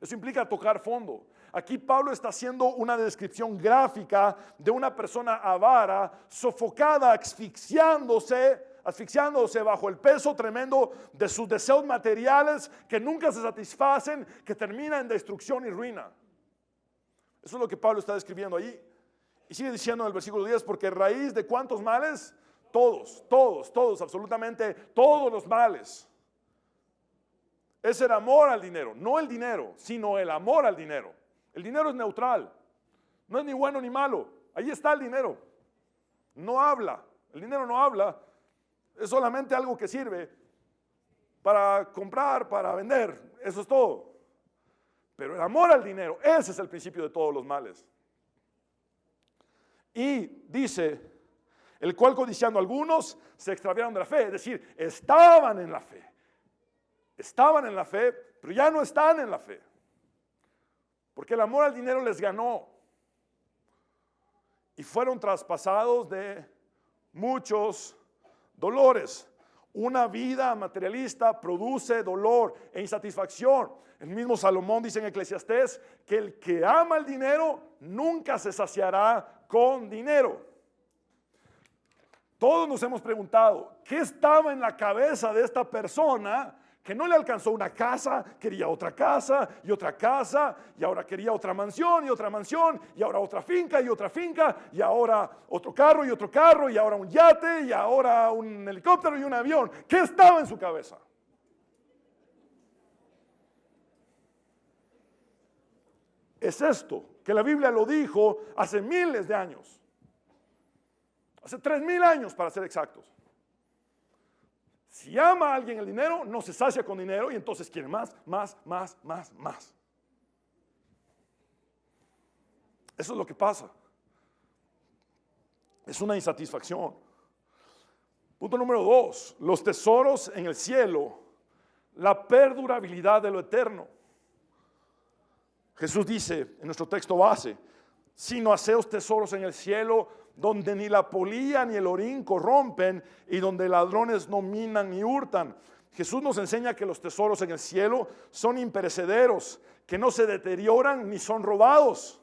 Eso implica tocar fondo. Aquí Pablo está haciendo una descripción gráfica de una persona avara, sofocada, asfixiándose bajo el peso tremendo de sus deseos materiales que nunca se satisfacen, que termina en destrucción y ruina. Eso es lo que Pablo está describiendo allí. Y sigue diciendo en el versículo 10: porque raíz de ¿cuántos males? Todos, absolutamente todos los males. Es el amor al dinero, no el dinero, sino el amor al dinero. El dinero es neutral, no es ni bueno ni malo. Ahí está el dinero. No habla, el dinero no habla. Es solamente algo que sirve para comprar, para vender. Eso es todo. Pero el amor al dinero, ese es el principio de todos los males. Y dice: el cual codiciando algunos se extraviaron de la fe. Es decir, estaban en la fe. Estaban en la fe, pero ya no están en la fe. Porque el amor al dinero les ganó. Y fueron traspasados de muchos dolores. Una vida materialista produce dolor e insatisfacción. El mismo Salomón dice en Eclesiastés que el que ama el dinero nunca se saciará con dinero. Todos nos hemos preguntado, ¿qué estaba en la cabeza de esta persona que no le alcanzó una casa, quería otra casa y otra casa, y ahora quería otra mansión y otra mansión, y ahora otra finca y otra finca, y ahora otro carro y otro carro, y ahora un yate, y ahora un helicóptero y un avión? ¿Qué estaba en su cabeza? Es esto, que la Biblia lo dijo hace miles de años. Hace 3000 años para ser exactos. Si ama a alguien el dinero, no se sacia con dinero y entonces quiere más. Eso es lo que pasa. Es una insatisfacción. Punto número 2, los tesoros en el cielo, la perdurabilidad de lo eterno. Jesús dice en nuestro texto base: sino haceos tesoros en el cielo, donde ni la polilla ni el orín corrompen y donde ladrones no minan ni hurtan. Jesús nos enseña que los tesoros en el cielo son imperecederos, que no se deterioran ni son robados.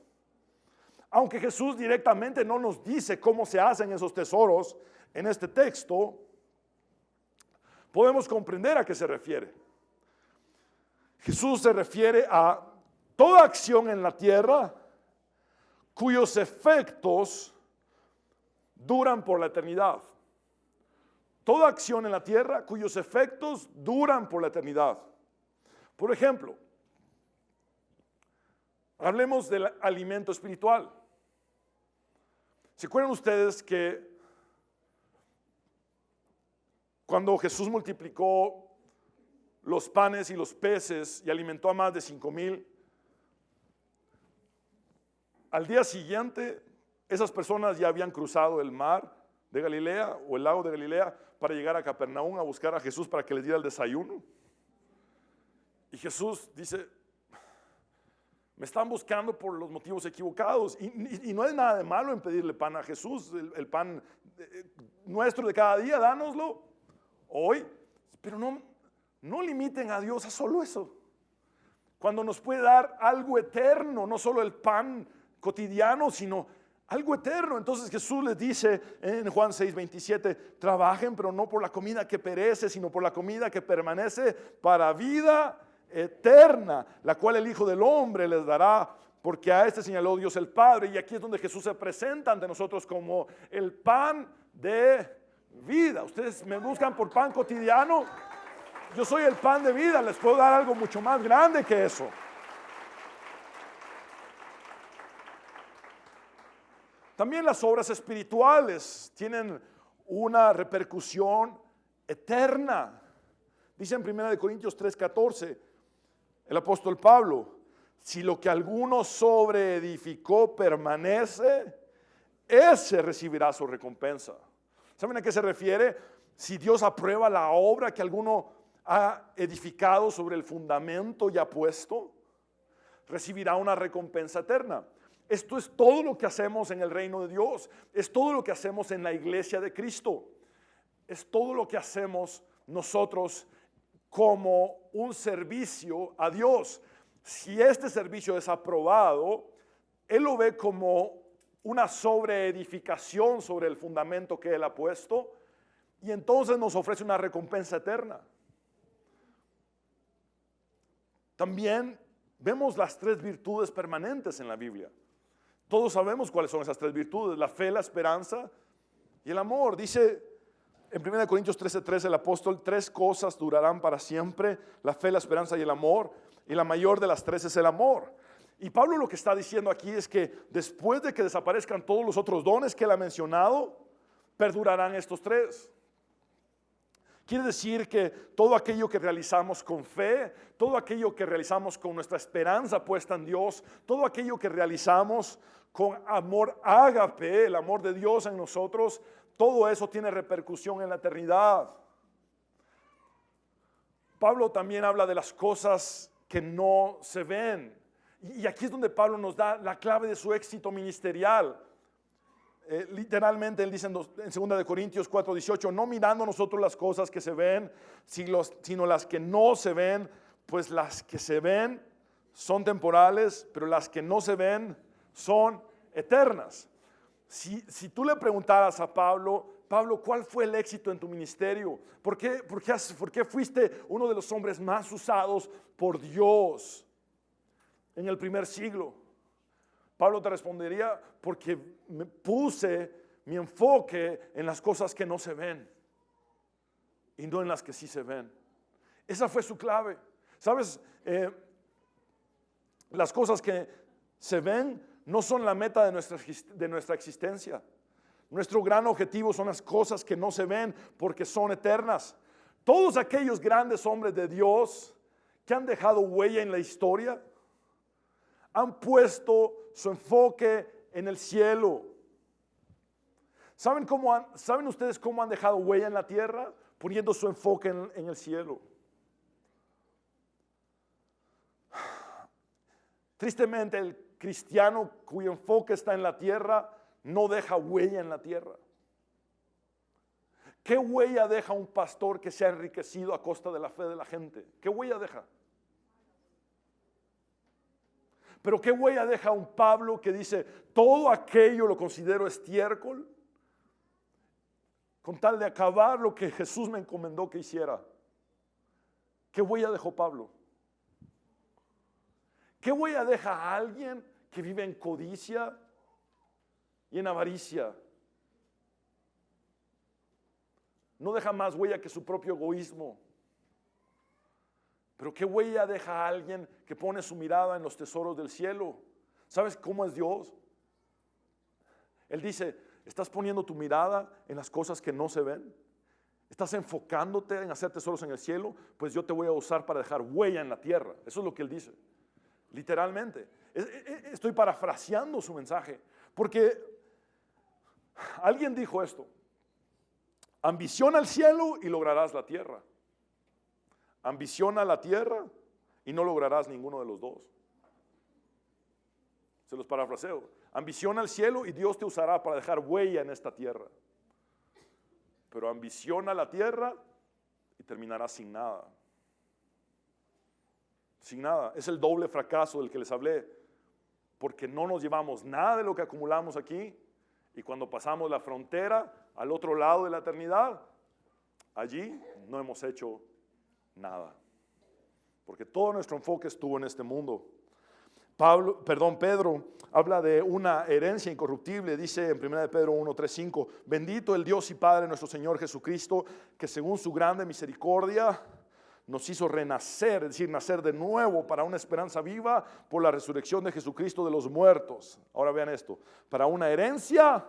Aunque Jesús directamente no nos dice cómo se hacen esos tesoros en este texto, podemos comprender a qué se refiere. Jesús se refiere a toda acción en la tierra cuyos efectos duran por la eternidad. Toda acción en la tierra cuyos efectos duran por la eternidad. Por ejemplo, hablemos del alimento espiritual. ¿Se acuerdan ustedes que cuando Jesús multiplicó los panes y los peces y alimentó a más de 5,000. Al día siguiente, esas personas ya habían cruzado el mar de Galilea o el lago de Galilea para llegar a Capernaum a buscar a Jesús para que les diera el desayuno. Y Jesús dice, me están buscando por los motivos equivocados. Y no hay nada de malo en pedirle pan a Jesús, el pan nuestro de cada día, dánoslo hoy. Pero no limiten a Dios a solo eso. Cuando nos puede dar algo eterno, no solo el pan cotidiano, sino algo eterno. Entonces Jesús les dice en Juan 6:27, trabajen, pero no por la comida que perece, sino por la comida que permanece para vida eterna, la cual el Hijo del Hombre les dará, porque a este señaló Dios el Padre. Y aquí es donde Jesús se presenta ante nosotros como el pan de vida. Ustedes me buscan por pan cotidiano, yo soy el pan de vida. Les puedo dar algo mucho más grande que eso. También las obras espirituales tienen una repercusión eterna. Dice en 1 Corintios 3:14 el apóstol Pablo, si lo que alguno sobreedificó permanece, ese recibirá su recompensa. ¿Saben a qué se refiere? Si Dios aprueba la obra que alguno ha edificado sobre el fundamento ya puesto, recibirá una recompensa eterna. Esto es todo lo que hacemos en el reino de Dios, es todo lo que hacemos en la iglesia de Cristo, es todo lo que hacemos nosotros como un servicio a Dios. Si este servicio es aprobado, Él lo ve como una sobreedificación sobre el fundamento que Él ha puesto, y entonces nos ofrece una recompensa eterna. También vemos las 3 virtudes permanentes en la Biblia. Todos sabemos cuáles son esas 3 virtudes: la fe, la esperanza y el amor. Dice en 1 Corintios 13:13 el apóstol, 3 cosas durarán para siempre: la fe, la esperanza y el amor. Y la mayor de las 3 es el amor. Y Pablo lo que está diciendo aquí es que después de que desaparezcan todos los otros dones que él ha mencionado, perdurarán estos 3. Quiere decir que todo aquello que realizamos con fe, todo aquello que realizamos con nuestra esperanza puesta en Dios, todo aquello que realizamos con amor ágape, el amor de Dios en nosotros, todo eso tiene repercusión en la eternidad. Pablo también habla de las cosas que no se ven. Y aquí es donde Pablo nos da la clave de su éxito ministerial. Literalmente él dice en 2 Corintios 4:18, no mirando nosotros las cosas que se ven, sino las que no se ven, pues las que se ven son temporales, pero las que no se ven son eternas. Si tú le preguntaras a Pablo, ¿cuál fue el éxito en tu ministerio? ¿Por qué fuiste uno de los hombres más usados por Dios en el primer siglo? Pablo te respondería, porque me puse mi enfoque en las cosas que no se ven y no en las que sí se ven. Esa fue su clave. ¿Sabes? Las cosas que se ven no son la meta de nuestra existencia. Nuestro gran objetivo son las cosas que no se ven porque son eternas. Todos aquellos grandes hombres de Dios que han dejado huella en la historia han puesto su enfoque en el cielo. ¿Saben ustedes cómo han dejado huella en la tierra? Poniendo su enfoque en el cielo. Tristemente, el cristiano cuyo enfoque está en la tierra no deja huella en la tierra. ¿Qué huella deja un pastor que se ha enriquecido a costa de la fe de la gente? ¿Qué huella deja? Pero ¿qué huella deja un Pablo que dice, todo aquello lo considero estiércol con tal de acabar lo que Jesús me encomendó que hiciera? ¿Qué huella dejó Pablo? ¿Qué huella deja a alguien que vive en codicia y en avaricia? No deja más huella que su propio egoísmo. Pero ¿qué huella deja a alguien que pone su mirada en los tesoros del cielo? ¿Sabes cómo es Dios? Él dice, ¿estás poniendo tu mirada en las cosas que no se ven? ¿Estás enfocándote en hacer tesoros en el cielo? Pues yo te voy a usar para dejar huella en la tierra. Eso es lo que él dice. Literalmente. Estoy parafraseando su mensaje. Porque alguien dijo esto. Ambiciona el cielo y lograrás la tierra. Ambiciona la tierra y no lograrás ninguno de los dos. Se los parafraseo. Ambiciona el cielo y Dios te usará para dejar huella en esta tierra. Pero ambiciona la tierra y terminarás sin nada. Sin nada. Es el doble fracaso del que les hablé. Porque no nos llevamos nada de lo que acumulamos aquí. Y cuando pasamos la frontera al otro lado de la eternidad, allí no hemos hecho nada. Porque todo nuestro enfoque estuvo en este mundo. Pedro habla de una herencia incorruptible. Dice en 1 Pedro 1, 3, 5: bendito el Dios y Padre de nuestro Señor Jesucristo, que según su grande misericordia nos hizo renacer, es decir, nacer de nuevo para una esperanza viva por la resurrección de Jesucristo de los muertos. Ahora vean esto: para una herencia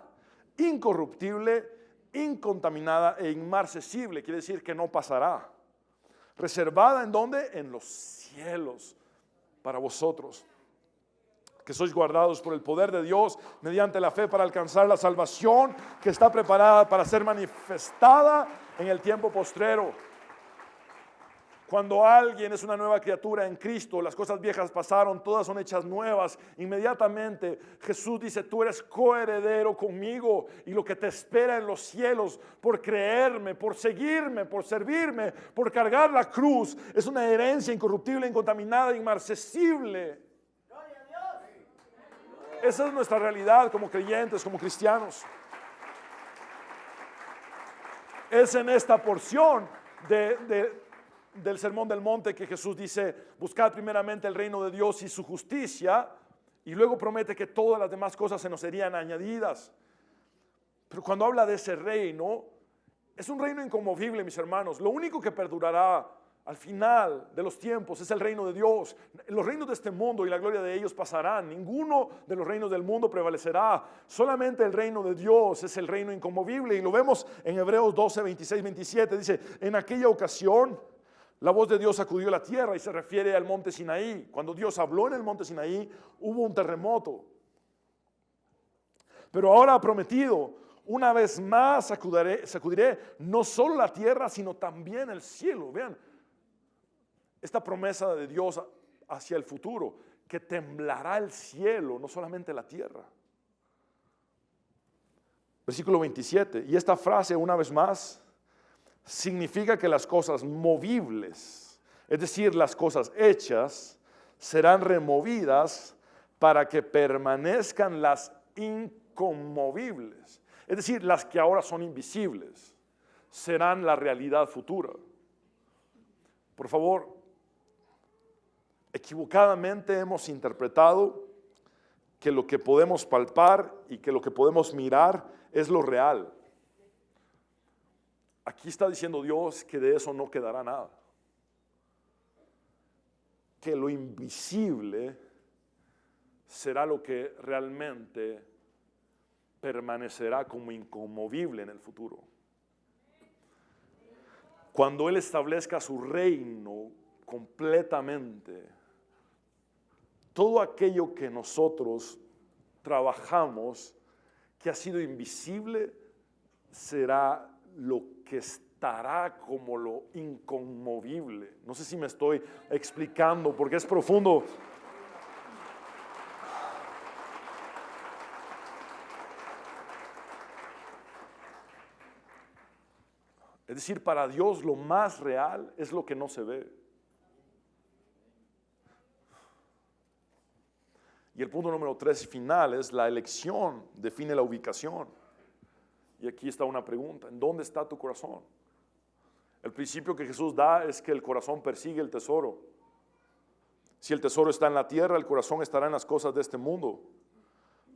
incorruptible, incontaminada e inmarcesible. Quiere decir que no pasará. Reservada ¿en dónde? En los cielos para vosotros, que sois guardados por el poder de Dios mediante la fe para alcanzar la salvación que está preparada para ser manifestada en el tiempo postrero. Cuando alguien es una nueva criatura en Cristo, las cosas viejas pasaron, todas son hechas nuevas. Inmediatamente Jesús dice: tú eres coheredero conmigo, y lo que te espera en los cielos por creerme, por seguirme, por servirme, por cargar la cruz, es una herencia incorruptible, incontaminada, inmarcesible. Esa es nuestra realidad como creyentes, como cristianos. Es en esta porción del Sermón del Monte que Jesús dice: buscad primeramente el reino de Dios y su justicia, y luego promete que todas las demás cosas se nos serían añadidas. Pero cuando habla de ese reino, es un reino inconmovible, mis hermanos. Lo único que perdurará al final de los tiempos es el reino de Dios. Los reinos de este mundo y la gloria de ellos pasarán. Ninguno de los reinos del mundo prevalecerá. Solamente el reino de Dios es el reino inconmovible. Y lo vemos en Hebreos 12, 26, 27. Dice: en aquella ocasión la voz de Dios sacudió la tierra, y se refiere al monte Sinaí. Cuando Dios habló en el monte Sinaí, hubo un terremoto. Pero ahora ha prometido: una vez más sacudiré no solo la tierra, sino también el cielo. Vean esta promesa de Dios hacia el futuro, que temblará el cielo, no solamente la tierra. Versículo 27. Y esta frase, una vez más, significa que las cosas movibles, es decir, las cosas hechas, serán removidas para que permanezcan las inconmovibles. Es decir, las que ahora son invisibles serán la realidad futura. Por favor, equivocadamente hemos interpretado que lo que podemos palpar y que lo que podemos mirar es lo real. Aquí está diciendo Dios que de eso no quedará nada. Que lo invisible será lo que realmente permanecerá como inconmovible en el futuro. Cuando Él establezca su reino completamente, todo aquello que nosotros trabajamos, que ha sido invisible, será lo que estará como lo inconmovible. No sé si me estoy explicando, porque es profundo. Es decir, para Dios lo más real es lo que no se ve. Y el punto número 3 final es: la elección define la ubicación. Y aquí está una pregunta: ¿en dónde está tu corazón? El principio que Jesús da es que el corazón persigue el tesoro. Si el tesoro está en la tierra, el corazón estará en las cosas de este mundo.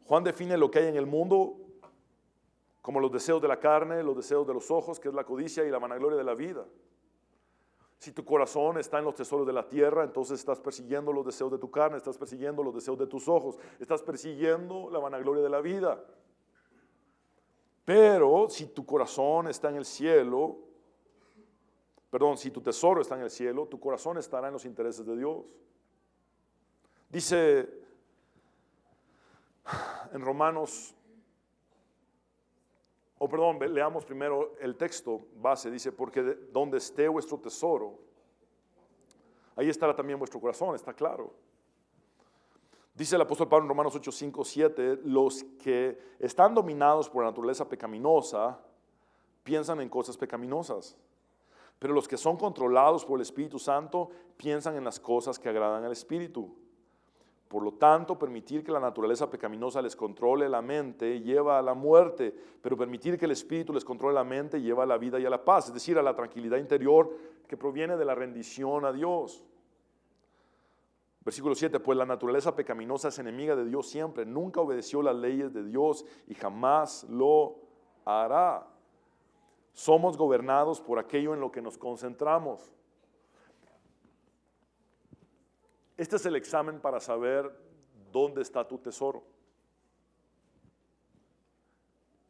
Juan define lo que hay en el mundo como los deseos de la carne, los deseos de los ojos, que es la codicia y la vanagloria de la vida. Si tu corazón está en los tesoros de la tierra, entonces estás persiguiendo los deseos de tu carne, estás persiguiendo los deseos de tus ojos, estás persiguiendo la vanagloria de la vida. Pero si tu corazón está en el cielo, Perdón, si tu tesoro está en el cielo, tu corazón estará en los intereses de Dios. Dice en Romanos, leamos primero el texto base. Dice, porque donde esté vuestro tesoro, ahí estará también vuestro corazón, está claro. Dice el apóstol Pablo en Romanos 8, 5, 7, los que están dominados por la naturaleza pecaminosa piensan en cosas pecaminosas, pero los que son controlados por el Espíritu Santo piensan en las cosas que agradan al Espíritu. Por lo tanto, permitir que la naturaleza pecaminosa les controle la mente lleva a la muerte, pero permitir que el Espíritu les controle la mente lleva a la vida y a la paz, es decir, a la tranquilidad interior que proviene de la rendición a Dios. Versículo 7, pues la naturaleza pecaminosa es enemiga de Dios siempre, nunca obedeció las leyes de Dios y jamás lo hará. Somos gobernados por aquello en lo que nos concentramos. Este es el examen para saber dónde está tu tesoro.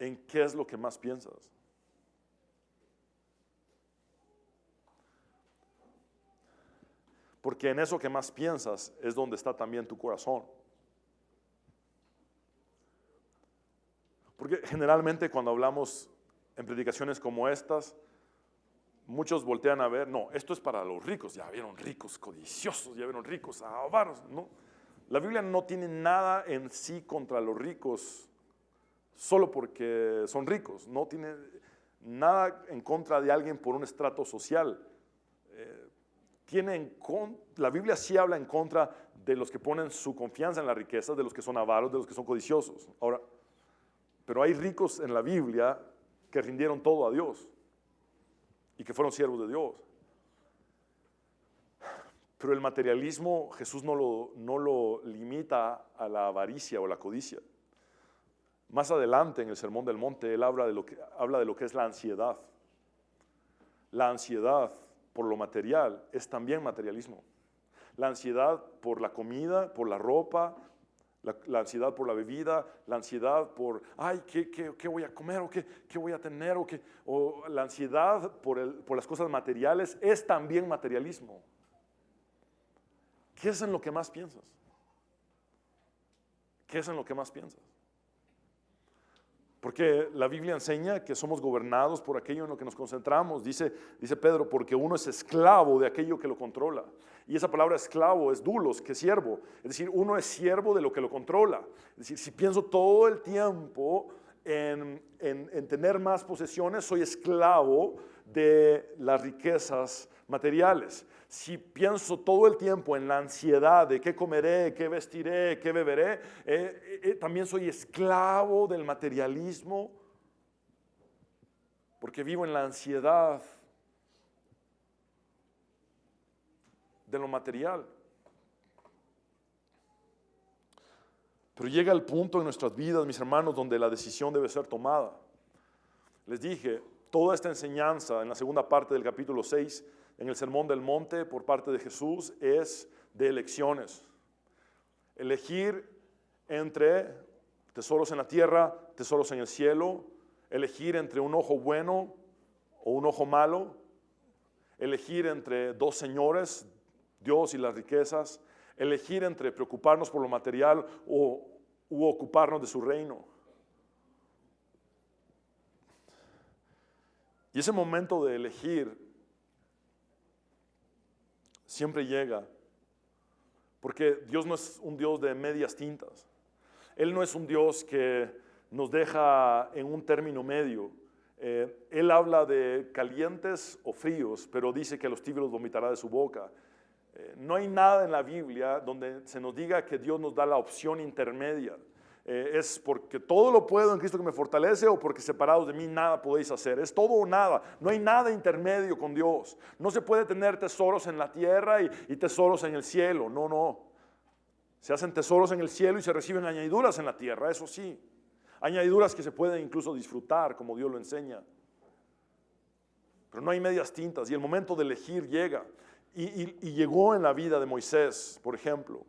¿En qué es lo que más piensas? Porque en eso que más piensas es donde está también tu corazón. Porque generalmente cuando hablamos en predicaciones como estas, muchos voltean a ver, no, esto es para los ricos, ya vieron ricos codiciosos, ya vieron ricos avaros, ¿no? La Biblia no tiene nada en sí contra los ricos solo porque son ricos, no tiene nada en contra de alguien por un estrato social. La Biblia sí habla en contra de los que ponen su confianza en la riqueza, de los que son avaros, de los que son codiciosos. Ahora, pero hay ricos en la Biblia que rindieron todo a Dios y que fueron siervos de Dios. Pero el materialismo Jesús no lo limita a la avaricia o la codicia. Más adelante en el Sermón del Monte Él habla de lo que es la ansiedad. La ansiedad por lo material es también materialismo. La ansiedad por la comida, por la ropa, la ansiedad por la bebida, la ansiedad por, ay, ¿qué voy a comer? ¿O qué voy a tener? O la ansiedad por las cosas materiales es también materialismo. ¿Qué es en lo que más piensas? ¿Qué es en lo que más piensas? Porque la Biblia enseña que somos gobernados por aquello en lo que nos concentramos. Dice Pedro, porque uno es esclavo de aquello que lo controla. Y esa palabra esclavo es dulos, que siervo. Es decir, uno es siervo de lo que lo controla. Es decir, si pienso todo el tiempo en tener más posesiones, soy esclavo de las riquezas materiales. Si pienso todo el tiempo en la ansiedad de qué comeré, qué vestiré, qué beberé, también soy esclavo del materialismo, porque vivo en la ansiedad de lo material. Pero llega el punto en nuestras vidas, mis hermanos, donde la decisión debe ser tomada. Les dije, toda esta enseñanza en la segunda parte del capítulo 6, en el Sermón del Monte por parte de Jesús, es de elecciones. Elegir entre tesoros en la tierra, tesoros en el cielo, elegir entre un ojo bueno o un ojo malo, elegir entre dos señores, Dios y las riquezas, elegir entre preocuparnos por lo material u ocuparnos de su reino. Y ese momento de elegir siempre llega, porque Dios no es un Dios de medias tintas. Él no es un Dios que nos deja en un término medio. Él habla de calientes o fríos, pero dice que a los tibios los vomitará de su boca. No hay nada en la Biblia donde se nos diga que Dios nos da la opción intermedia. Es porque todo lo puedo en Cristo que me fortalece, o porque separados de mí nada podéis hacer. Es todo o nada. No hay nada intermedio con Dios. No se puede tener tesoros en la tierra y tesoros en el cielo. No. Se hacen tesoros en el cielo y se reciben añadiduras en la tierra, eso sí. Añadiduras que se pueden incluso disfrutar, como Dios lo enseña. Pero no hay medias tintas, y el momento de elegir llega. Y llegó en la vida de Moisés, por ejemplo.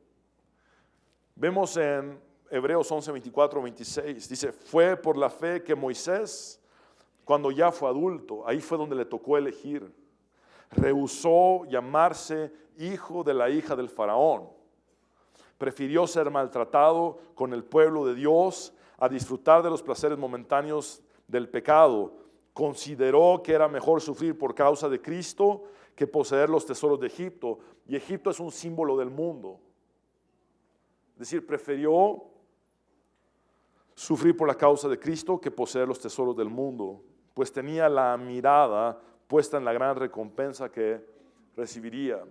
Vemos en Hebreos 11, 24, 26, dice, fue por la fe que Moisés, cuando ya fue adulto, ahí fue donde le tocó elegir. rehusó llamarse hijo de la hija del faraón. Prefirió ser maltratado con el pueblo de Dios a disfrutar de los placeres momentáneos del pecado. Consideró que era mejor sufrir por causa de Cristo que poseer los tesoros de Egipto. Y Egipto es un símbolo del mundo. Es decir, prefirió sufrir por la causa de Cristo que poseer los tesoros del mundo, pues tenía la mirada puesta en la gran recompensa que recibiría.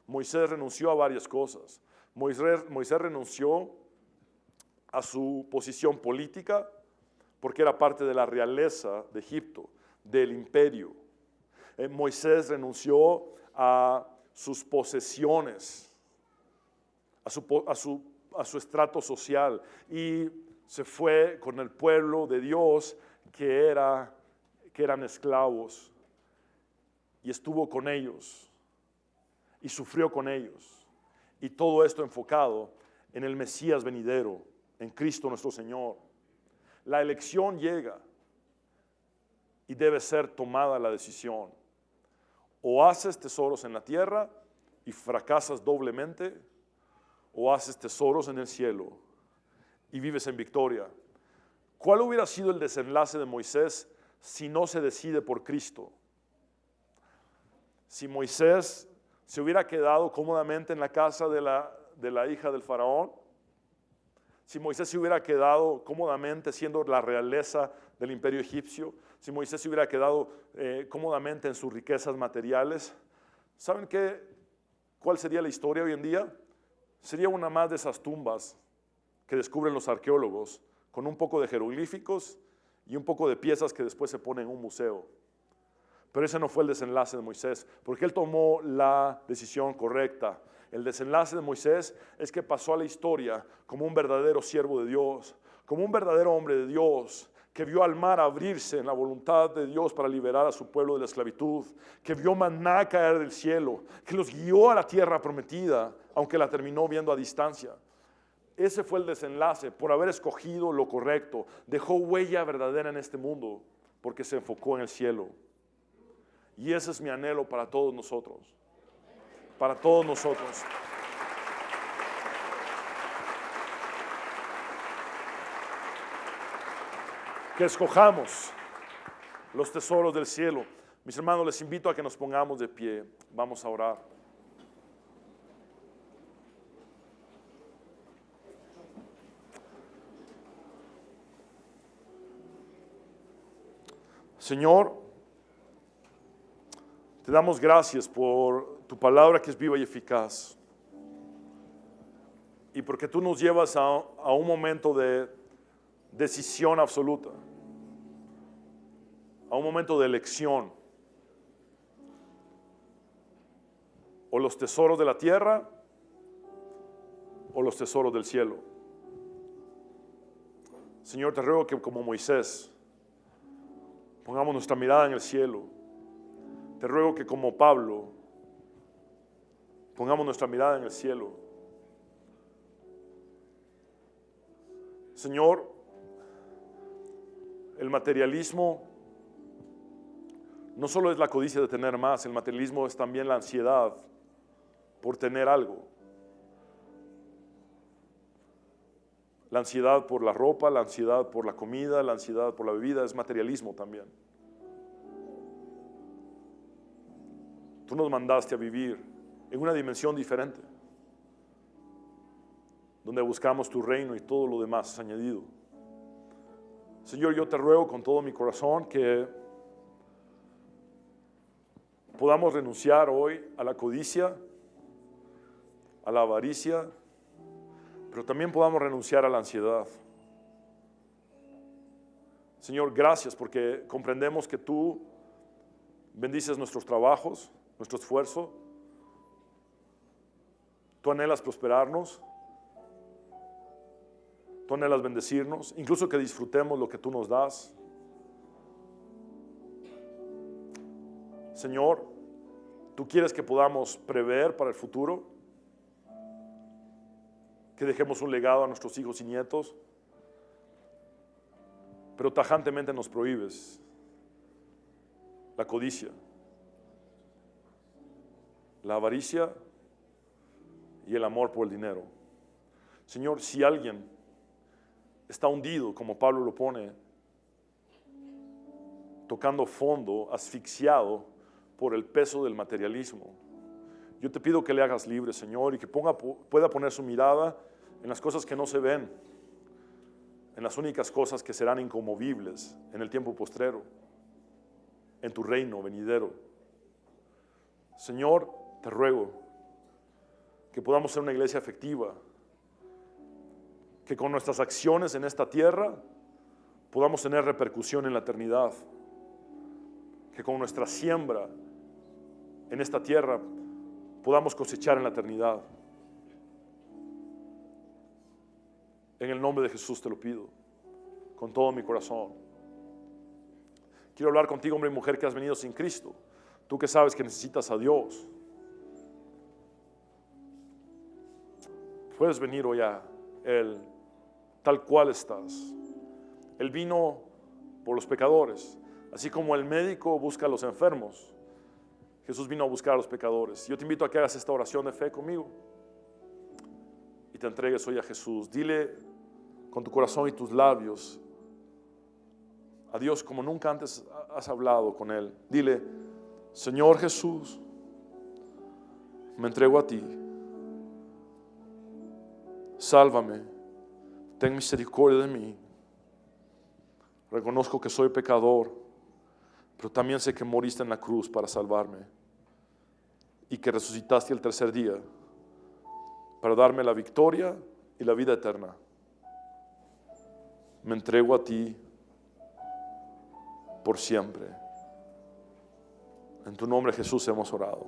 Moisés renunció a varias cosas. Moisés renunció a su posición política porque era parte de la realeza de Egipto, del imperio. Moisés renunció a sus posesiones, a su estrato social, y se fue con el pueblo de Dios que eran esclavos, y estuvo con ellos y sufrió con ellos, y todo esto enfocado en el Mesías venidero, en Cristo nuestro Señor. La elección llega y debe ser tomada la decisión: o haces tesoros en la tierra y fracasas doblemente, o haces tesoros en el cielo y vives en victoria. ¿Cuál hubiera sido el desenlace de Moisés si no se decide por Cristo? Si Moisés se hubiera quedado cómodamente en la casa de la hija del faraón, si Moisés se hubiera quedado cómodamente siendo la realeza del imperio egipcio, si Moisés se hubiera quedado cómodamente en sus riquezas materiales, ¿saben cuál sería la historia hoy en día? Sería una más de esas tumbas que descubren los arqueólogos, con un poco de jeroglíficos y un poco de piezas que después se ponen en un museo. Pero ese no fue el desenlace de Moisés, porque él tomó la decisión correcta. El desenlace de Moisés es que pasó a la historia como un verdadero siervo de Dios, como un verdadero hombre de Dios, que vio al mar abrirse en la voluntad de Dios para liberar a su pueblo de la esclavitud, que vio maná caer del cielo, que los guió a la tierra prometida, aunque la terminó viendo a distancia. Ese fue el desenlace. Por haber escogido lo correcto, dejó huella verdadera en este mundo, porque se enfocó en el cielo. Y ese es mi anhelo para todos nosotros. Para todos nosotros. Que escojamos los tesoros del cielo. Mis hermanos, les invito a que nos pongamos de pie. Vamos a orar. Señor, te damos gracias por tu palabra que es viva y eficaz, y porque tú nos llevas a un momento de decisión absoluta, a un momento de elección: o los tesoros de la tierra o los tesoros del cielo. Señor, te ruego que como Moisés pongamos nuestra mirada en el cielo. Te ruego que como Pablo pongamos nuestra mirada en el cielo. Señor, el materialismo no solo es la codicia de tener más, el materialismo es también la ansiedad por tener algo. La ansiedad por la ropa, la ansiedad por la comida, la ansiedad por la bebida es materialismo también. Tú nos mandaste a vivir en una dimensión diferente, donde buscamos tu reino y todo lo demás es añadido. Señor, yo te ruego con todo mi corazón que podamos renunciar hoy a la codicia, a la avaricia, pero también podamos renunciar a la ansiedad. Señor, gracias porque comprendemos que tú bendices nuestros trabajos, nuestro esfuerzo. Tú anhelas prosperarnos, tú anhelas bendecirnos, incluso que disfrutemos lo que tú nos das. Señor, tú quieres que podamos prever para el futuro, que dejemos un legado a nuestros hijos y nietos, pero tajantemente nos prohíbes la codicia. la avaricia y el amor por el dinero. Señor, si alguien está hundido, como Pablo lo pone, tocando fondo, asfixiado por el peso del materialismo, yo te pido que le hagas libre, Señor, y que pueda poner su mirada en las cosas que no se ven, en las únicas cosas que serán inconmovibles en el tiempo postrero, en tu reino venidero. Señor, te ruego que podamos ser una iglesia efectiva, que con nuestras acciones en esta tierra podamos tener repercusión en la eternidad, que con nuestra siembra en esta tierra podamos cosechar en la eternidad. En el nombre de Jesús te lo pido, con todo mi corazón. Quiero hablar contigo, hombre y mujer, que has venido sin Cristo. Tú que sabes que necesitas a Dios. Puedes venir hoy a Él tal cual estás. Él vino por los pecadores. Así como el médico busca a los enfermos, Jesús vino a buscar a los pecadores. Yo te invito a que hagas esta oración de fe conmigo y te entregues hoy a Jesús. Dile con tu corazón y tus labios a Dios como nunca antes has hablado con Él. Dile: Señor Jesús, me entrego a ti. Sálvame, ten misericordia de mí. Reconozco que soy pecador, pero también sé que moriste en la cruz para salvarme y que resucitaste el tercer día para darme la victoria y la vida eterna. Me entrego a ti por siempre. En tu nombre, Jesús, hemos orado.